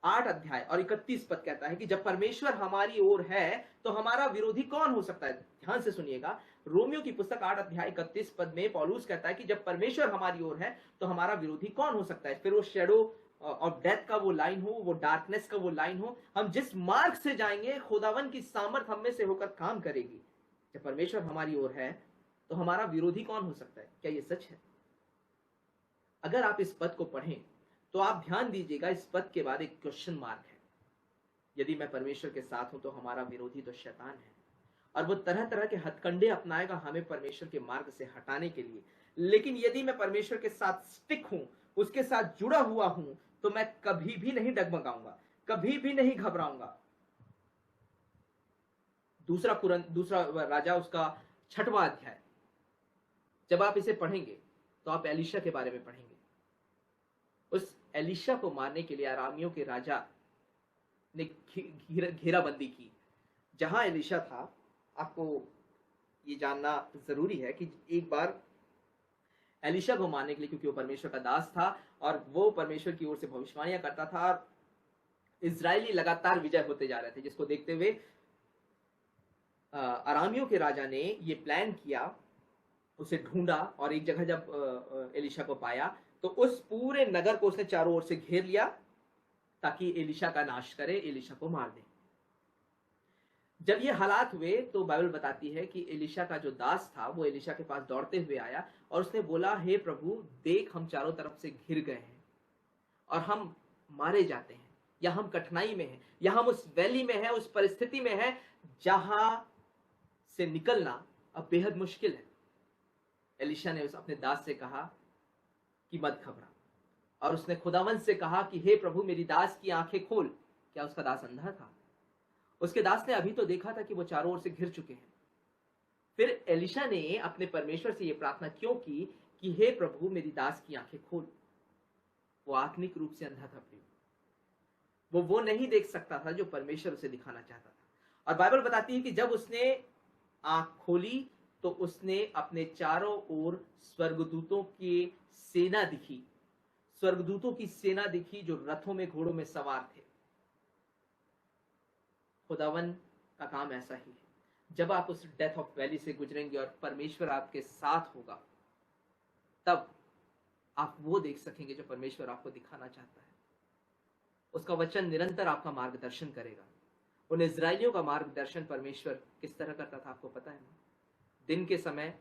8 अध्याय और 31 पद कहता है कि जब परमेश्वर हमारी ओर है तो हमारा विरोधी कौन हो सकता है। ध्यान से सुनिएगा, रोमियो की पुस्तक 8 अध्याय 31 पद में पौलुस कहता है कि जब परमेश्वर हमारी ओर है तो हमारा विरोधी कौन हो सकता है। फिर वो शेडो और डेथ का वो लाइन हो, वो डार्कनेस का वो लाइन हो, हम जिस मार्ग से जाएंगे खुदावन की सामर्थ हम में से होकर काम करेगी। जब परमेश्वर हमारी ओर है तो हमारा विरोधी कौन हो सकता है। क्या ये सच है? अगर आप इस पद को पढ़ें तो आप ध्यान दीजिएगा, इस पद के बाद एक क्वेश्चन मार्क है। यदि मैं परमेश्वर के साथ हूं तो हमारा विरोधी तो शैतान है, और वो तरह तरह के हथकंडे अपनाएगा हमें परमेश्वर के मार्ग से हटाने के लिए। लेकिन यदि मैं परमेश्वर के साथ स्टिक हूं, उसके साथ जुड़ा हुआ हूं, तो मैं कभी भी नहीं डगमगाऊंगा, कभी भी नहीं घबराऊंगा। दूसरा राजा उसका 6वां अध्याय, जब आप इसे पढ़ेंगे तो आप एलीशा के बारे में पढ़ेंगे। उस एलीशा को मारने के लिए अरामियों के राजा ने घेराबंदी की। जहां एलीशा था, आपको ये जानना जरूरी है कि एक बार एलीशा को मारने के लिए, क्योंकि वो परमेश्वर का दास था और वो परमेश्वर की ओर से भविष्यवाणियां करता था, और इजरायली लगातार विजय होते जा रहे थे, जिसको देखते हुए अरामियों के राजा ने ये प्लान किया, उसे ढूंढा, और एक जगह जब एलीशा को पाया तो उस पूरे नगर को उसने चारों ओर से घेर लिया ताकि एलीशा का नाश करे, एलीशा को मार दे। जब ये हालात हुए तो बाइबल बताती है कि एलीशा का जो दास था वो एलीशा के पास दौड़ते हुए आया और उसने बोला, हे प्रभु, देख हम चारों तरफ से घिर गए हैं और हम मारे जाते हैं, या हम कठिनाई में हैं, या हम उस वैली में हैं, उस परिस्थिति में हैं जहां से निकलना अब बेहद मुश्किल है। एलीशा ने उस अपने दास से कहा कि मत घबरा, और उसने खुदावंत से कहा कि हे प्रभु, मेरी दास की आंखें खोल। क्या उसका दास अंधा था? उसके दास ने अभी तो देखा था कि वो चारों ओर से घिर चुके हैं। फिर एलीशा ने अपने परमेश्वर से यह प्रार्थना क्यों की कि हे प्रभु, मेरी दास की आंखें खोल। वो आत्मिक रूप से अंधा था प्रिय, वो नहीं देख सकता था जो परमेश्वर उसे दिखाना चाहता था। और बाइबल बताती है कि जब उसने आंख खोली तो उसने अपने चारों ओर स्वर्गदूतों की सेना दिखी, स्वर्गदूतों की सेना दिखी जो रथों में, घोड़ों में सवार थे। खुदावन का काम ऐसा ही है। जब आप उस डेथ ऑफ वैली से गुजरेंगे और परमेश्वर आपके साथ होगा, तब आप वो देख सकेंगे जो परमेश्वर आपको दिखाना चाहता है। उसका वचन निरंतर आपका मार्गदर्शन करेगा। उन इजरायलियों का मार्गदर्शन परमेश्वर किस तरह करता था आपको पता है ना? दिन के समय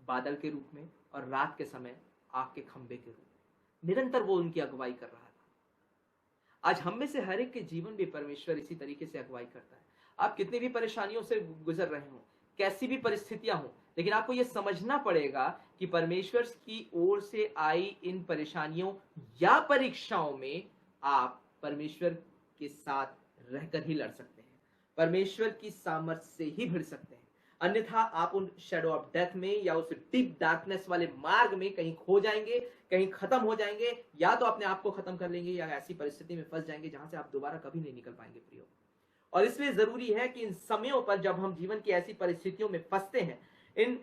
बादल के रूप में और रात के समय आग के खंभे के रूप में निरंतर वो उनकी अगुवाई कर रहा था। आज हम में से हर एक के जीवन में परमेश्वर इसी तरीके से अगुवाई करता है। आप कितनी भी परेशानियों से गुजर रहे हो, कैसी भी परिस्थितियां हो, लेकिन आपको यह समझना पड़ेगा कि परमेश्वर की ओर से आई इन परेशानियों या परीक्षाओं में आप परमेश्वर के साथ रहकर ही लड़ सकते हैं, परमेश्वर की सामर्थ्य से ही भिड़ सकते हैं। अन्यथा आप उन शैडो ऑफ डेथ में या उस डीप डार्कनेस वाले मार्ग में कहीं खो जाएंगे, कहीं खत्म हो जाएंगे, या तो अपने आप को खत्म कर लेंगे, या ऐसी परिस्थिति में फंस जाएंगे जहां से आप दोबारा कभी नहीं निकल पाएंगे प्रियो। और इसलिए जरूरी है कि इन समयों पर जब हम जीवन की ऐसी परिस्थितियों में फंसते हैं, इन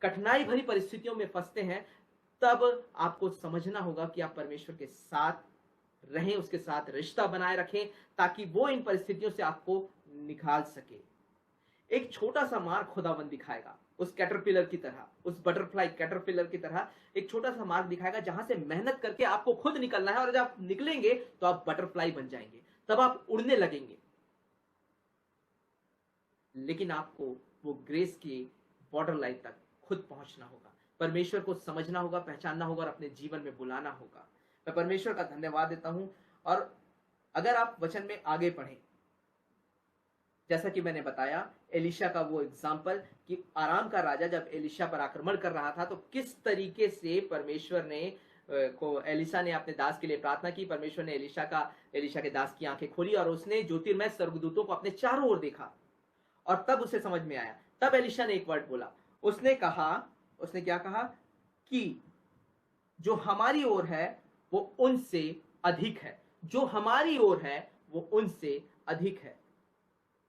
कठिनाई भरी परिस्थितियों में फंसते हैं, तब आपको समझना होगा कि आप परमेश्वर के साथ रहें, उसके साथ रिश्ता बनाए रखें, ताकि वो इन परिस्थितियों से आपको निकाल सके। एक छोटा सा मार्ग खुदावंद दिखाएगा, उस कैटरपिलर की तरह, उस बटरफ्लाई कैटरपिलर की तरह एक छोटा सा मार्ग दिखाएगा जहां से मेहनत करके आपको खुद निकलना है, और जब आप निकलेंगे तो आप बटरफ्लाई बन जाएंगे, तब आप उड़ने लगेंगे। लेकिन आपको वो ग्रेस की बॉर्डर लाइन तक खुद पहुंचना होगा, परमेश्वर को समझना होगा, पहचानना होगा और अपने जीवन में बुलाना होगा। मैं परमेश्वर का धन्यवाद देता हूं। और अगर आप वचन में आगे पढ़ें, जैसा कि मैंने बताया एलीशा का वो एग्जाम्पल कि आराम का राजा जब एलीशा पर आक्रमण कर रहा था तो किस तरीके से परमेश्वर ने एलीशा ने अपने दास के लिए प्रार्थना की, परमेश्वर ने एलीशा के दास की आंखें खोली और उसने ज्योतिर्मय स्वर्गदूतों को अपने चारों ओर देखा, और तब उसे समझ में आया। तब एलीशा ने एक वर्ड बोला, उसने क्या कहा कि जो हमारी ओर है वो उनसे अधिक है, जो हमारी ओर है वो उनसे अधिक है।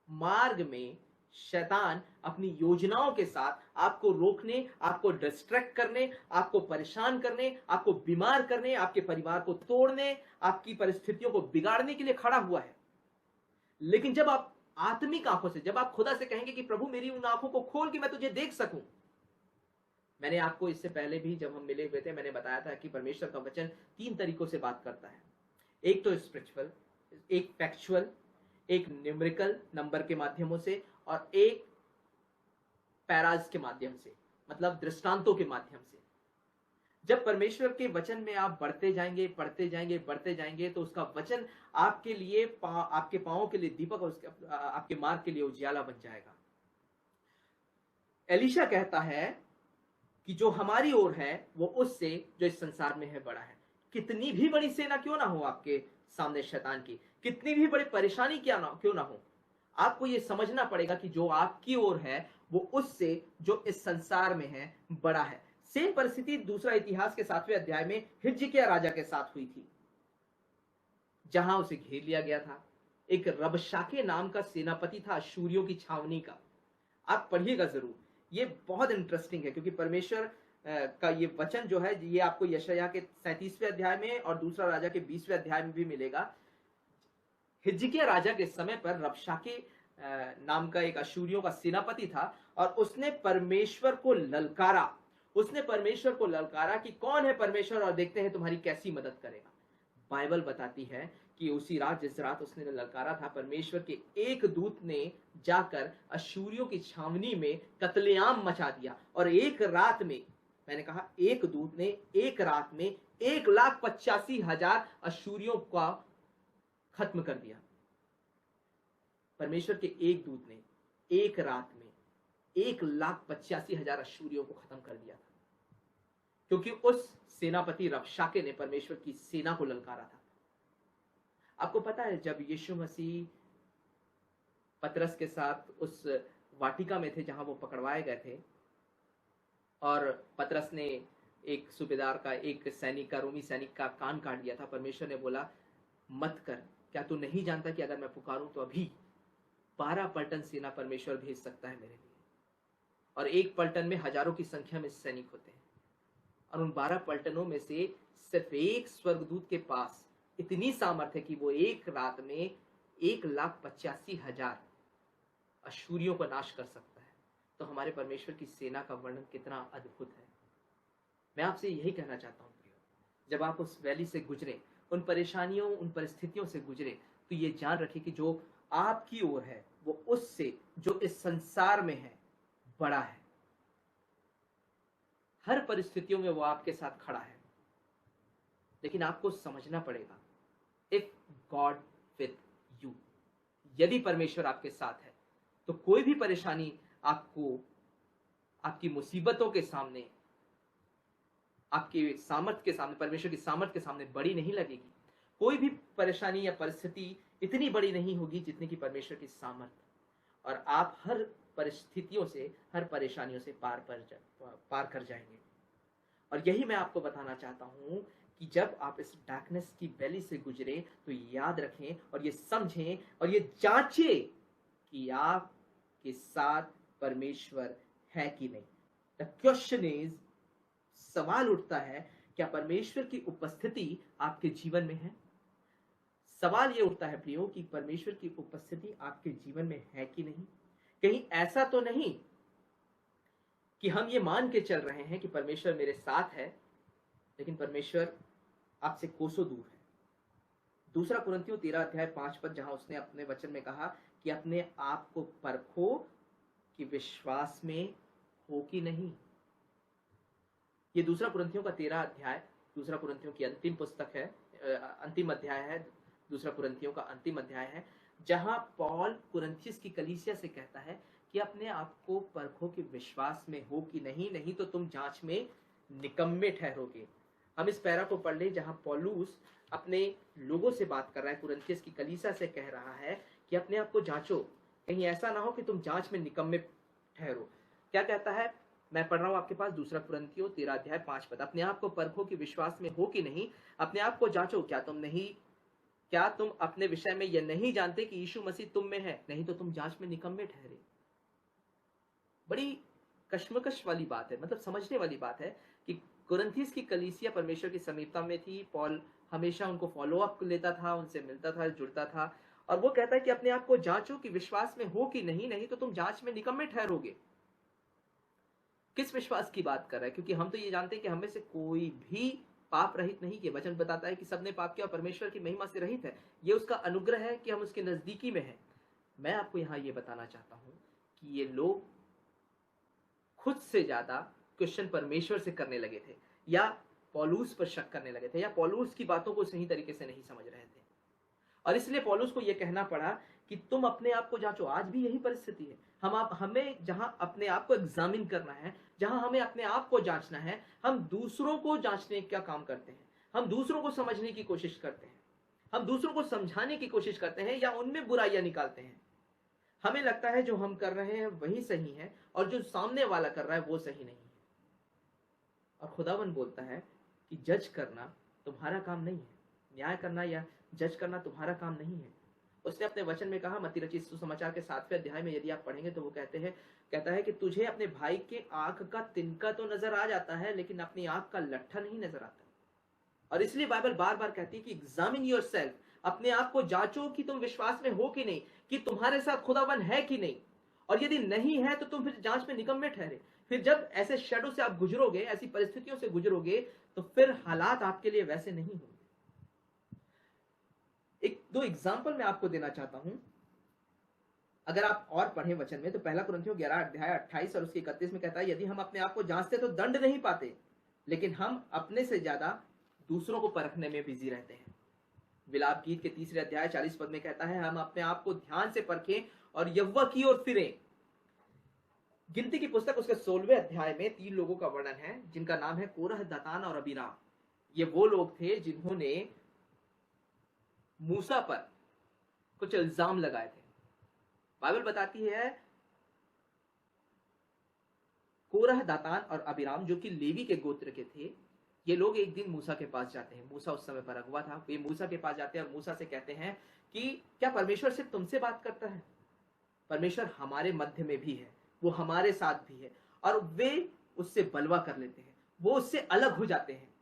मार्ग में शैतान अपनी योजनाओं के साथ आपको रोकने, आपको डिस्ट्रैक्ट करने, आपको परेशान करने, आपको बीमार करने, आपके परिवार को तोड़ने, आपकी परिस्थितियों को बिगाड़ने के लिए खड़ा हुआ है। लेकिन जब आप आत्मिक आंखों से, जब आप खुदा से कहेंगे कि प्रभु मेरी उन आंखों को खोल कि मैं तुझे देख सकूं। मैंने आपको इससे पहले भी जब हम मिले हुए थे मैंने बताया था कि परमेश्वर का वचन 3 तरीकों से बात करता है। एक तो स्पिरिचुअल, एक फैक्चुअल, एक न्यूमेरिकल नंबर के माध्यमों से, और एक पैराज के माध्यम से, मतलब दृष्टांतों के माध्यम से। जब परमेश्वर के वचन में आप बढ़ते जाएंगे, पढ़ते जाएंगे, बढ़ते जाएंगे, तो उसका वचन आपके लिए आपके पांवों के लिए दीपक और आपके मार्ग के लिए उजियाला बन जाएगा। एलीशा कहता है कि जो हमारी ओर है वो उससे जो इस संसार में है बड़ा है। कितनी भी बड़ी सेना क्यों ना हो आपके सामने शैतान की, कितनी भी बड़ी परेशानी क्यों ना हो, आपको ये समझना पड़ेगा कि जो आपकी ओर है वो उससे जो इस संसार में है बड़ा है। सेम परिस्थिति दूसरा इतिहास के 7वें अध्याय में हिजकिय्याह राजा के साथ हुई थी, जहां उसे घेर लिया गया था। एक रबशाके नाम का सेनापति था अश्शूरियों की छावनी का। आप पढ़िएगा जरूर, ये बहुत इंटरेस्टिंग है, क्योंकि परमेश्वर का ये वचन जो है ये आपको यशायाह के 37वें अध्याय में और दूसरा राजा के 20वें अध्याय में भी मिलेगा। हिजकिय्याह राजा के समय पर रबशाके नाम का एक अश्शूरियों का सेनापति था, और उसने परमेश्वर को ललकारा। उसने परमेश्वर को ललकारा कि कौन है परमेश्वर, और देखते हैं तुम्हारी कैसी मदद करेगा। बाइबल बताती है कि उसी रात, जिस रात उसने ललकारा था, परमेश्वर के एक दूत ने जाकर अश्शूरियों की छावनी में कत्लेआम मचा दिया। और एक रात में, मैंने कहा एक दूत ने एक रात में 1,85,000 अश्शूरियों का खत्म कर दिया। परमेश्वर के एक दूत ने एक रात में 1,85,000 अश्शूरियों को खत्म कर दिया था, क्योंकि उस सेनापति रबशाके ने परमेश्वर की सेना को ललकारा था। आपको पता है, जब यीशु मसीह पतरस के साथ उस वाटिका में थे जहां वो पकड़वाए गए थे, और पतरस ने एक सूबेदार का, एक सैनिक का, रोमी सैनिक का कान काट दिया था, परमेश्वर ने बोला मत कर, क्या तू नहीं जानता कि अगर मैं पुकारूं तो अभी 12 पलटन सेना परमेश्वर भेज सकता है मेरे लिए, और एक पलटन में हजारों की संख्या में सैनिक होते हैं, और उन 12 पलटनों में से सिर्फ एक स्वर्गदूत के पास इतनी सामर्थ्य है कि वो एक रात में 1,85,000 अश्शूरियों को नाश कर सकता है। तो हमारे परमेश्वर की सेना का वर्णन कितना अद्भुत है। मैं आपसे यही कहना चाहता हूं प्रियो, जब आप उस वैली से गुजरे, उन परेशानियों, उन परिस्थितियों से गुजरे, तो ये जान रखिए कि जो आपकी ओर है वो उससे जो इस संसार में है बड़ा है। हर परिस्थितियों में वो आपके साथ खड़ा है, लेकिन आपको समझना पड़ेगा, इफ गॉड विथ यू, यदि परमेश्वर आपके साथ है तो कोई भी परेशानी आपको आपकी मुसीबतों के सामने, आपकी सामर्थ के सामने, परमेश्वर की सामर्थ के सामने बड़ी नहीं लगेगी। कोई भी परेशानी या परिस्थिति इतनी बड़ी नहीं होगी जितनी कि परमेश्वर की सामर्थ, और आप हर परिस्थितियों से, हर परेशानियों से पार कर जाएंगे। और यही मैं आपको बताना चाहता हूं कि जब आप इस डार्कनेस की वैली से गुजरे तो याद रखें और ये समझें और ये जांचें कि आपके साथ परमेश्वर है कि नहीं। द क्वेश्चन इज, सवाल उठता है, क्या परमेश्वर की उपस्थिति आपके जीवन में है? सवाल ये उठता है प्रियो कि परमेश्वर की उपस्थिति आपके जीवन में है कि नहीं। कहीं ऐसा तो नहीं कि हम ये मान के चल रहे हैं कि परमेश्वर मेरे साथ है, लेकिन परमेश्वर आपसे कोसों दूर है। दूसरा कुरिन्थियों 13 अध्याय 5 पद, जहां उसने अपने वचन में कहा कि अपने आप को परखो कि विश्वास में हो कि नहीं। ये दूसरा कुरिन्थियों का 13 अध्याय, दूसरा कुरिन्थियों की अंतिम पुस्तक है, अंतिम अध्याय है, दूसरा कुरिन्थियों का अंतिम अध्याय है, जहां पौल कुरिन्थियस की कलीसिया से कहता है कि अपने आप को परखो कि विश्वास में हो कि नहीं, नहीं तो तुम जांच में निकम्मे ठहरोगे। हम इस पैरा को पढ़ ले जहां पौलुस अपने लोगों से बात कर रहा है, कुरिन्थियस की कलीसिया से कह रहा है कि अपने आप को जांचो, कहीं ऐसा ना हो कि तुम जांच में निकम्मे ठहरो। क्या कहता है? मैं पढ़ रहा हूं आपके पास, दूसरा कुरिन्थियों 13 अध्याय 5 पद, अपने आप को परखो कि विश्वास में हो कि नहीं, अपने आप को जांचो, क्या तुम अपने विषय में यह नहीं जानते कि यीशु मसीह तुम में है, नहीं तो तुम जांच में निकम्मे ठहरे। बड़ी कश्मकश वाली बात है, मतलब समझने वाली बात है कि कुरिन्थियस की कलीसिया परमेश्वर की समीपता में थी। पौल हमेशा उनको फॉलो अप लेता था, उनसे मिलता था, जुड़ता था, और वो कहता है कि अपने आप को जांचो कि विश्वास में हो कि नहीं, नहीं तो तुम जांच में निकम्मे ठहरोगे। किस विश्वास की बात कर रहा है? क्योंकि हम तो ये जानते हैं कि हमें से कोई भी पाप रहित नहीं किया। वचन बताता है कि सबने पाप किया और परमेश्वर की महिमा से रहित है। ये उसका अनुग्रह है कि हम उसके नजदीकी में हैं। मैं आपको यहां ये बताना चाहता हूं कि ये लोग खुद से ज्यादा क्वेश्चन परमेश्वर से करने लगे थे, या पौलुस पर शक करने लगे थे या पौलुस की बातों को सही तरीके से नहीं समझ रहे थे। और इसलिए पौलुस को यह कहना पड़ा कि तुम अपने आप को जांचो। आज भी यही परिस्थिति है। हमें जहां अपने आप को एग्जामिन करना है, जहां हमें अपने आप को जांचना है, हम दूसरों को जांचने का काम करते हैं। हम दूसरों को समझने की कोशिश करते हैं, हम दूसरों को समझाने की कोशिश करते हैं या उनमें बुराइयां निकालते हैं। हमें लगता है जो हम कर रहे हैं वही सही है और जो सामने वाला कर रहा है वो सही नहीं है। और खुदावन बोलता है कि जज करना तुम्हारा काम नहीं है, न्याय करना या जज करना तुम्हारा काम नहीं है। उसने अपने वचन में कहा, मत्ती रचित सुसमाचार के 7वें अध्याय में यदि आप पढ़ेंगे तो वो कहता है कि तुझे अपने भाई के आंख का तिनका तो नजर आ जाता है लेकिन अपनी आंख का लट्ठा नहीं नजर आता। और इसलिए बाइबल बार बार कहती है कि एग्जामिन योरसेल्फ, अपने आप को जांचो कि तुम विश्वास में हो कि नहीं, कि तुम्हारे साथ खुदावन है कि नहीं। और यदि नहीं है तो तुम फिर जांच में निकम्मे ठहरे। फिर जब ऐसे शैडो से आप गुजरोगे, ऐसी परिस्थितियों से गुजरोगे, तो फिर हालात आपके लिए वैसे नहीं होंगे। एक दो एग्जाम्पल मैं आपको देना चाहता हूं। अगर आप और पढ़ें वचन में तो 1 कुरिन्थियों 11 अध्याय 28 और उसके 31 में कहता है, यदि हम अपने आप को जांचते तो दंड नहीं पाते, लेकिन हम अपने से ज्यादा दूसरों को परखने में बिजी रहते हैं। विलाप गीत के 3 अध्याय 40 पद में कहता है, हम अपने आप को ध्यान से परखें और यहोवा की ओर फिरें। गिनती की पुस्तक उसके 16वें अध्याय में 3 लोगों का वर्णन है जिनका नाम है कोरह, दातान और अबीराम। ये वो लोग थे जिन्होंने मूसा पर कुछ इल्जाम लगाए थे। बाइबल बताती है कोरह, दातान और अबीराम जो कि लेवी के गोत्र के थे, ये लोग एक दिन मूसा के पास जाते हैं। मूसा उस समय पर अगुवा था। वे मूसा के पास जाते हैं और मूसा से कहते हैं कि क्या परमेश्वर सिर्फ तुमसे बात करता है? परमेश्वर हमारे मध्य में भी है, वो हमारे साथ भी है। और वे उससे बलवा कर लेते हैं, वो उससे अलग हो जाते हैं।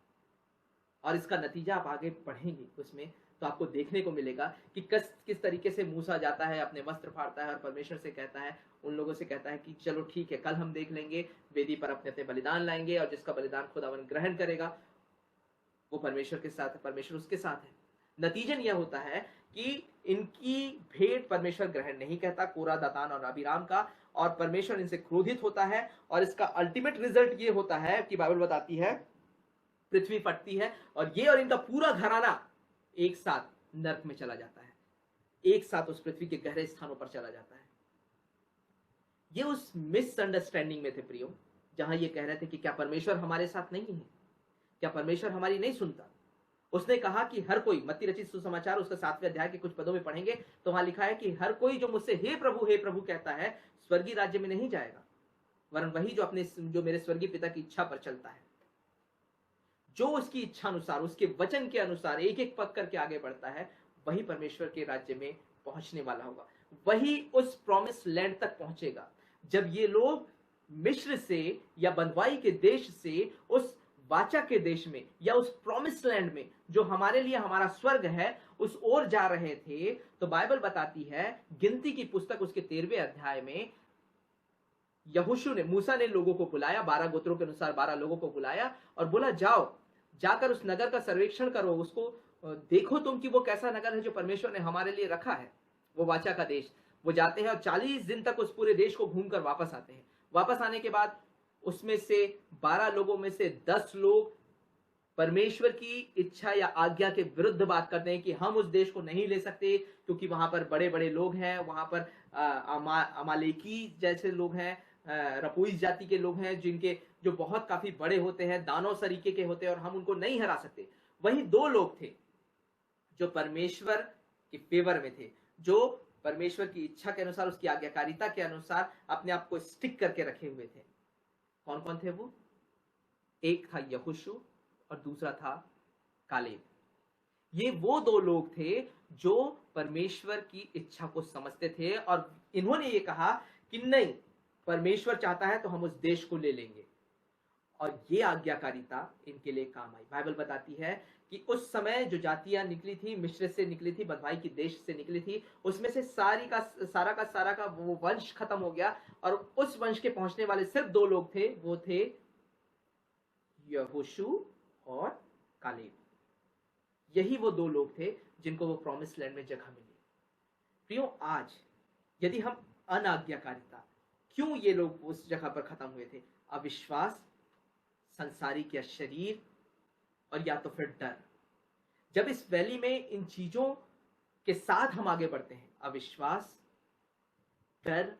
और इसका नतीजा आप आगे पढ़ेंगे उसमें तो आपको देखने को मिलेगा कि किस तरीके से मूसा जाता है, अपने वस्त्र फाड़ता है और परमेश्वर से कहता है, उन लोगों से कहता है कि चलो ठीक है, कल हम देख लेंगे, वेदी पर अपने अपने बलिदान लाएंगे और जिसका बलिदान खुदावन ग्रहण करेगा वो परमेश्वर के साथ है, परमेश्वर उसके साथ है। नतीजन यह होता है कि इनकी भेंट परमेश्वर ग्रहण नहीं कहता, कोरा, दातान और अबीराम का, और परमेश्वर इनसे क्रोधित होता है। और इसका अल्टीमेट रिजल्ट ये होता है कि बाइबल बताती है पृथ्वी फटती है और ये और इनका पूरा घराना एक साथ नरक में चला जाता है, एक साथ उस पृथ्वी के गहरे स्थानों पर चला जाता है। ये उस मिसअंडरस्टैंडिंग में थे प्रियो, जहां ये कह रहे थे कि क्या परमेश्वर हमारे साथ नहीं है, क्या परमेश्वर हमारी नहीं सुनता। उसने कहा कि हर कोई, मत्ती रचित सुसमाचार उसका 7वें अध्याय के कुछ पदों में पढ़ेंगे तो वहां लिखा है कि हर कोई जो मुझसे हे प्रभु कहता है स्वर्गीय राज्य में नहीं जाएगा, वरन वही जो मेरे स्वर्गीय पिता की इच्छा पर चलता है। जो उसकी इच्छा अनुसार, उसके वचन के अनुसार एक एक पद करके आगे बढ़ता है, वही परमेश्वर के राज्य में पहुंचने वाला होगा, वही उस प्रॉमिस लैंड तक पहुंचेगा। जब ये लोग मिस्र से या बंधुआई के देश से उस वाचा के देश में या उस प्रॉमिस लैंड में जो हमारे लिए हमारा स्वर्ग है उस ओर जा रहे थे, तो बाइबल बताती है गिनती की पुस्तक उसके 13वें अध्याय में यहोशू ने, मूसा ने लोगों को बुलाया, 12 गोत्रों के अनुसार 12 लोगों को बुलाया और बोला जाओ, जाकर उस नगर का सर्वेक्षण करो, उसको देखो तुम कि वो कैसा नगर है जो परमेश्वर ने हमारे लिए रखा है, वो वाचा का देश। वो जाते हैं और 40 दिन तक उस पूरे देश को घूमकर वापस आते हैं। वापस आने के बाद उसमें से 12 लोगों में से 10 लोग परमेश्वर की इच्छा या आज्ञा के विरुद्ध बात करते हैं कि हम उस देश को नहीं ले सकते क्योंकि वहां पर बड़े बड़े लोग हैं, वहां पर अमालेकी जैसे लोग हैं, रपूइस जाति के लोग हैं जो बहुत काफी बड़े होते हैं, दानव सरीके के होते हैं और हम उनको नहीं हरा सकते। वहीं 2 लोग थे जो परमेश्वर के फेवर में थे, जो परमेश्वर की इच्छा के अनुसार, उसकी आज्ञाकारिता के अनुसार अपने आप को स्टिक करके रखे हुए थे। कौन कौन थे वो? एक था यहोशू और दूसरा था कालेब। ये वो 2 लोग थे जो परमेश्वर की इच्छा को समझते थे और इन्होंने ये कहा कि नहीं, परमेश्वर चाहता है तो हम उस देश को ले लेंगे। और ये आज्ञाकारिता इनके लिए काम आई। बाइबल बताती है कि उस समय जो जातियां निकली थी, मिस्र से निकली थी, बंधुआई के देश से निकली थी, उसमें से सारा का वो वंश खत्म हो गया और उस वंश के पहुंचने वाले सिर्फ 2 लोग थे, वो थे यहोशू और कालेब। यही वो 2 लोग थे जिनको वो प्रॉमिस लैंड में जगह मिली। प्रियो, आज यदि हम अनाज्ञाकारिता, क्यों ये लोग उस जगह पर खत्म हुए थे? अविश्वास, संसारिक या शरीर, और या तो फिर डर। जब इस वैली में इन चीजों के साथ हम आगे बढ़ते हैं, अविश्वास, डर,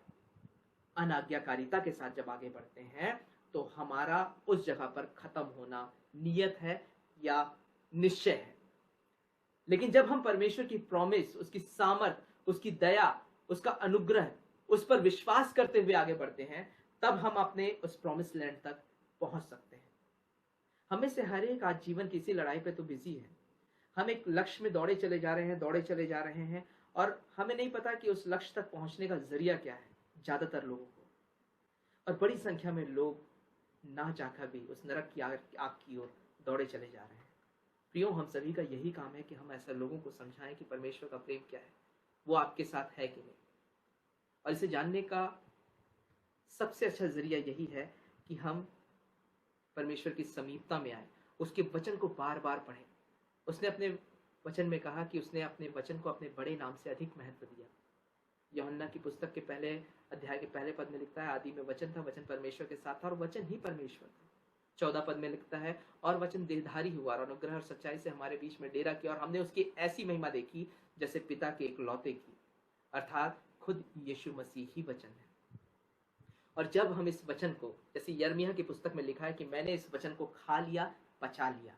अनाज्ञाकारिता के साथ जब आगे बढ़ते हैं, तो हमारा उस जगह पर खत्म होना नियत है या निश्चय है। लेकिन जब हम परमेश्वर की प्रॉमिस, उसकी सामर्थ, उसकी दया, उसका अनुग्रह, उस पर विश्वास करते हुए आगे बढ़ते हैं, तब हम अपने उस प्रॉमिस लैंड तक पहुंच सकते हैं। हमें से हर एक आज जीवन की इसी लड़ाई पे तो बिजी है। हम एक लक्ष्य में दौड़े चले जा रहे हैं और हमें नहीं पता कि उस लक्ष्य तक पहुंचने का जरिया क्या है ज्यादातर लोगों को। और बड़ी संख्या में लोग ना चाहकर भी उस नरक की आग की ओर दौड़े चले जा रहे हैं। प्रियो, हम सभी का यही काम है कि हम ऐसे लोगों को समझाएं कि परमेश्वर का प्रेम क्या है, वो आपके साथ है कि नहीं। और इसे जानने का सबसे अच्छा जरिया यही है कि हम परमेश्वर की समीपता में आए, उसके वचन को बार बार पढ़ें। उसने अपने वचन में कहा कि उसने अपने वचन को अपने बड़े नाम से अधिक महत्व दिया। यूहन्ना की पुस्तक के पहले अध्याय के पहले पद में लिखता है, आदि में वचन था, वचन परमेश्वर के साथ था और वचन ही परमेश्वर था। 14 पद में लिखता है, और वचन देहधारी हुआ और अनुग्रह और सच्चाई से हमारे बीच में डेरा किया और हमने उसकी ऐसी महिमा देखी जैसे पिता के इकलौते की, अर्थात खुद यीशु मसीह ही वचन है। और जब हम इस वचन को, जैसे यिर्मयाह की पुस्तक में लिखा है कि मैंने इस वचन को खा लिया, पचा लिया,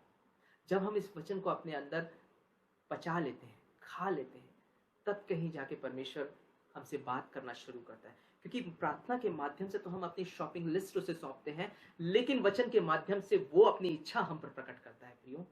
जब हम इस वचन को अपने अंदर पचा लेते हैं, खा लेते हैं, तब कहीं जाके परमेश्वर हमसे बात करना शुरू करता है। क्योंकि प्रार्थना के माध्यम से तो हम अपनी शॉपिंग लिस्ट उसे सौंपते हैं, लेकिन वचन के माध्यम से वो अपनी इच्छा हम पर प्रकट करता है प्रियो।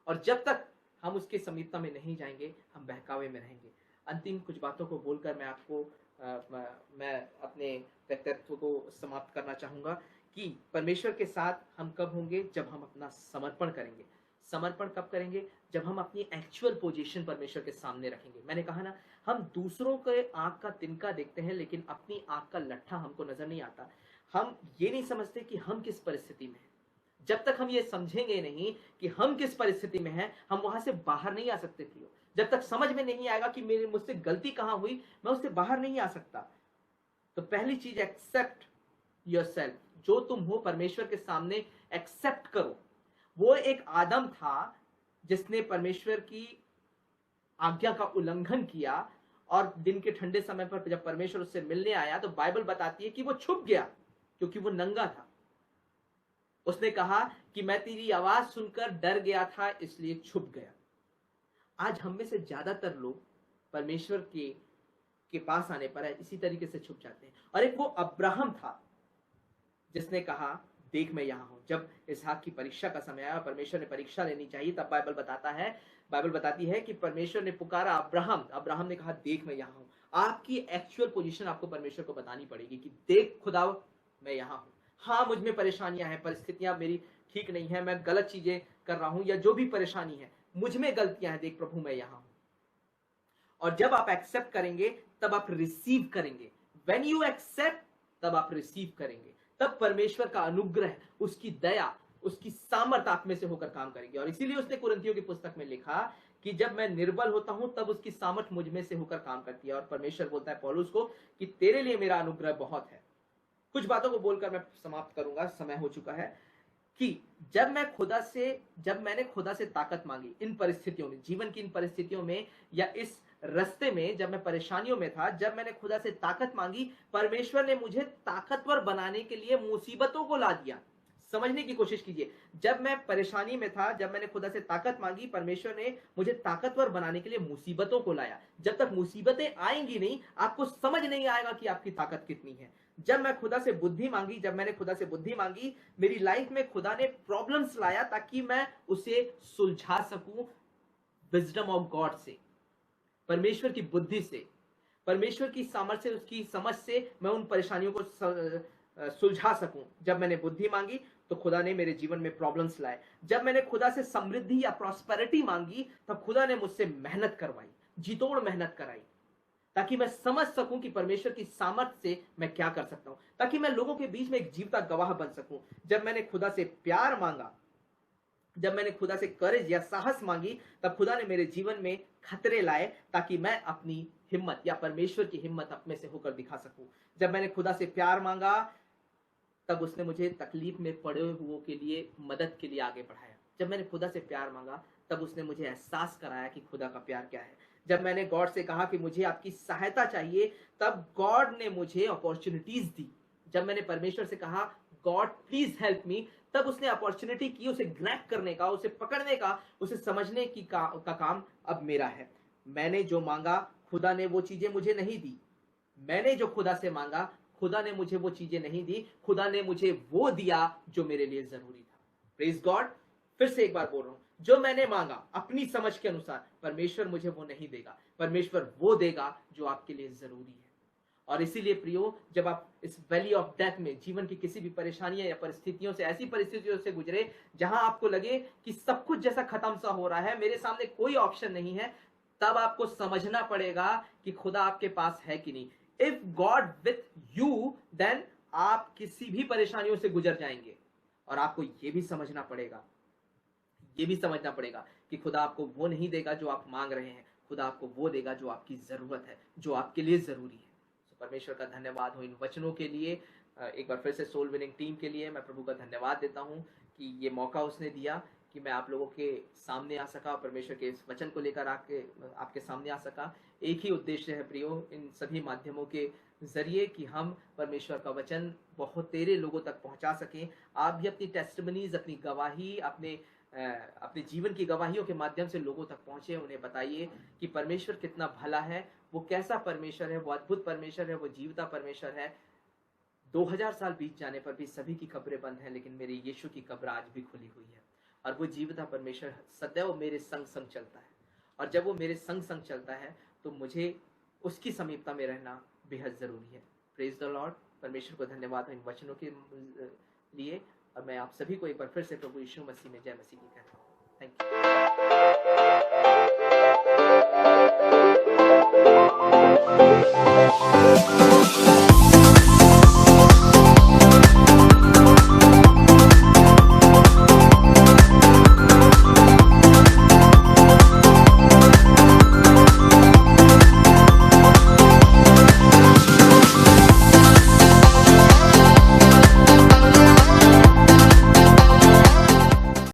और जब तक हम उसके समीपता में नहीं जाएंगे, हम बहकावे में रहेंगे। अंतिम कुछ बातों को बोलकर मैं आपको मैं अपने व्यक्तित्व को समाप्त करना चाहूंगा कि परमेश्वर के साथ हम कब होंगे, जब हम अपना समर्पण करेंगे। समर्पण कब करेंगे? जब हम अपनी एक्चुअल पोजीशन परमेश्वर के सामने रखेंगे। मैंने कहा ना, हम दूसरों के आंख का तिनका देखते हैं, लेकिन अपनी आंख का लट्ठा हमको नजर नहीं आता। हम ये नहीं समझते कि हम किस परिस्थिति में हैं। जब तक हम ये समझेंगे नहीं कि हम किस परिस्थिति में हैं, हम वहां से बाहर नहीं आ सकते प्रियो। जब तक समझ में नहीं आएगा कि मेरे मुझसे गलती कहां हुई, मैं उससे बाहर नहीं आ सकता। तो पहली चीज, एक्सेप्ट योरसेल्फ। जो तुम हो परमेश्वर के सामने एक्सेप्ट करो। वो एक आदम था जिसने परमेश्वर की आज्ञा का उल्लंघन किया और दिन के ठंडे समय पर जब परमेश्वर उससे मिलने आया तो बाइबल बताती है कि वो छुप गया क्योंकि वो नंगा था। उसने कहा कि मैं तेरी आवाज सुनकर डर गया था इसलिए छुप गया। आज हम में से ज्यादातर लोग परमेश्वर के पास आने पर इसी तरीके से छुप जाते हैं। और एक वो अब्राहम था जिसने कहा, देख मैं यहां हूं। जब इसहाक की परीक्षा का समय आया, परमेश्वर ने परीक्षा लेनी चाहिए, तब बाइबल बताती है कि परमेश्वर ने पुकारा अब्राहम ने कहा, देख मैं यहां हूं। आपकी एक्चुअल पोजीशन आपको परमेश्वर को बतानी पड़ेगी कि देख खुदा, मैं यहां हूं। हाँ, मुझ में परेशानियां हैं, परिस्थितियां मेरी ठीक नहीं है, मैं गलत चीजें कर रहा हूं या जो भी परेशानी है, मुझ में गलतियां हैं, देख प्रभु मैं यहां हूं। और जब आप एक्सेप्ट करेंगे तब आप रिसीव करेंगे। व्हेन यू एक्सेप्ट, तब आप रिसीव करेंगे। तब परमेश्वर का अनुग्रह, उसकी दया, उसकी सामर्थ आप में से होकर काम करेगी। और इसीलिए उसने कुरिन्थियों की पुस्तक में लिखा कि जब मैं निर्बल होता हूं तब उसकी सामर्थ मुझ में से होकर काम करती है। और परमेश्वर बोलता है पौलुस को कि तेरे लिए मेरा अनुग्रह बहुत है। कुछ बातों को बोलकर मैं समाप्त करूंगा, समय हो चुका है। कि जब मैंने खुदा से ताकत मांगी इन परिस्थितियों में, जीवन की इन परिस्थितियों में या इस रास्ते में, जब मैं परेशानियों में था, जब मैंने खुदा से ताकत मांगी, परमेश्वर ने मुझे ताकतवर बनाने के लिए मुसीबतों को ला दिया। समझने की कोशिश कीजिए, जब मैं परेशानी में था, जब मैंने खुदा से ताकत मांगी, परमेश्वर ने मुझे ताकतवर बनाने के लिए मुसीबतों को लाया। जब तक मुसीबतें आएंगी नहीं, आपको समझ नहीं आएगा कि आपकी ताकत कितनी है। जब मैंने खुदा से बुद्धि मांगी, मेरी लाइफ में खुदा ने प्रॉब्लम्स लाया ताकि मैं उसे सुलझा सकूं विजडम ऑफ गॉड से, परमेश्वर की बुद्धि से, परमेश्वर की सामर्थ्य से, उसकी समझ से मैं उन परेशानियों को सुलझा सकूं। जब मैंने बुद्धि मांगी तो खुदा ने मेरे जीवन में प्रॉब्लम्स लाए। जब मैंने खुदा से समृद्धि या प्रॉस्पेरिटी मांगी, तब खुदा ने मुझसे मेहनत करवाई, जीतोड़ मेहनत कराई, ताकि मैं समझ सकूं कि परमेश्वर की सामर्थ्य से मैं क्या कर सकता हूं, ताकि मैं लोगों के बीच में एक जीवता गवाह बन सकूं। जब मैंने खुदा से प्यार मांगा, जब मैंने खुदा से करेज या साहस मांगी, तब खुदा ने मेरे जीवन में खतरे लाए ताकि मैं अपनी हिम्मत या परमेश्वर की हिम्मत अपने से होकर दिखा सकूं। जब मैंने खुदा से प्यार मांगा, तब उसने मुझे तकलीफ में पड़े हुओं के लिए, मदद के लिए आगे बढ़ाया। जब मैंने खुदा से प्यार मांगा, तब उसने मुझे एहसास कराया कि खुदा का प्यार क्या है। जब मैंने गॉड से कहा कि मुझे आपकी सहायता चाहिए, तब गॉड ने मुझे अपॉर्चुनिटीज दी। जब मैंने परमेश्वर से कहा गॉड प्लीज हेल्प मी, तब उसने अपॉर्चुनिटी की, उसे ग्रैब करने का, उसे पकड़ने का, उसे समझने की का काम अब मेरा है। मैंने जो मांगा खुदा ने वो चीजें मुझे नहीं दी। मैंने जो खुदा से मांगा खुदा ने मुझे वो चीजें नहीं दी, खुदा ने मुझे वो दिया जो मेरे लिए जरूरी था। Praise God. फिर से एक बार बोल रहा हूं, जो मैंने मांगा अपनी समझ के अनुसार, परमेश्वर मुझे वो नहीं देगा, परमेश्वर वो देगा जो आपके लिए जरूरी है। और इसीलिए प्रियो, जब आप इस वैली ऑफ डेथ में, जीवन की किसी भी परेशानियां या परिस्थितियों से, ऐसी परिस्थितियों से गुजरे जहां आपको लगे कि सब कुछ जैसा खत्म सा हो रहा है, मेरे सामने कोई ऑप्शन नहीं है, तब आपको समझना पड़ेगा कि खुदा आपके पास है कि नहीं। If God with you, then आप किसी भी परेशानियों से गुजर जाएंगे। और आपको यह भी समझना पड़ेगा, ये भी समझना पड़ेगा कि खुदा आपको वो नहीं देगा जो आप मांग रहे हैं, खुदा आपको वो देगा जो आपकी जरूरत है, जो आपके लिए जरूरी है। तो परमेश्वर का धन्यवाद हो इन वचनों के लिए। एक बार फिर से सोल विनिंग टीम के लिए मैं प्रभु का धन्यवाद देता हूं कि ये मौका उसने दिया कि मैं आप लोगों के सामने आ सका, परमेश्वर के इस वचन को लेकर आके आपके सामने आ सका। एक ही उद्देश्य है प्रियो इन सभी माध्यमों के जरिए कि हम परमेश्वर का वचन बहुत तेरे लोगों तक पहुंचा सकें। आप भी अपनी टेस्टिमनीज, अपनी गवाही, अपने जीवन की गवाहियों के माध्यम से लोगों तक पहुंचे। उन्हें बताइए कि परमेश्वर कितना भला है, वो कैसा परमेश्वर है, वो अद्भुत परमेश्वर है, वो जीवता परमेश्वर है। 2000 साल बीत जाने पर भी सभी की कब्रें बंद हैं, लेकिन मेरे यीशु की कब्र आज भी खुली हुई है। और वो जीवता परमेश्वर सदैव मेरे संग संग चलता है। और जब वो मेरे संग संग चलता है तो मुझे उसकी समीपता में रहना बेहद जरूरी है। Praise the Lord. परमेश्वर को धन्यवाद इन वचनों के लिए। और मैं आप सभी को एक बार फिर से प्रभु यीशु मसीह में जय मसीह की कहता हूँ।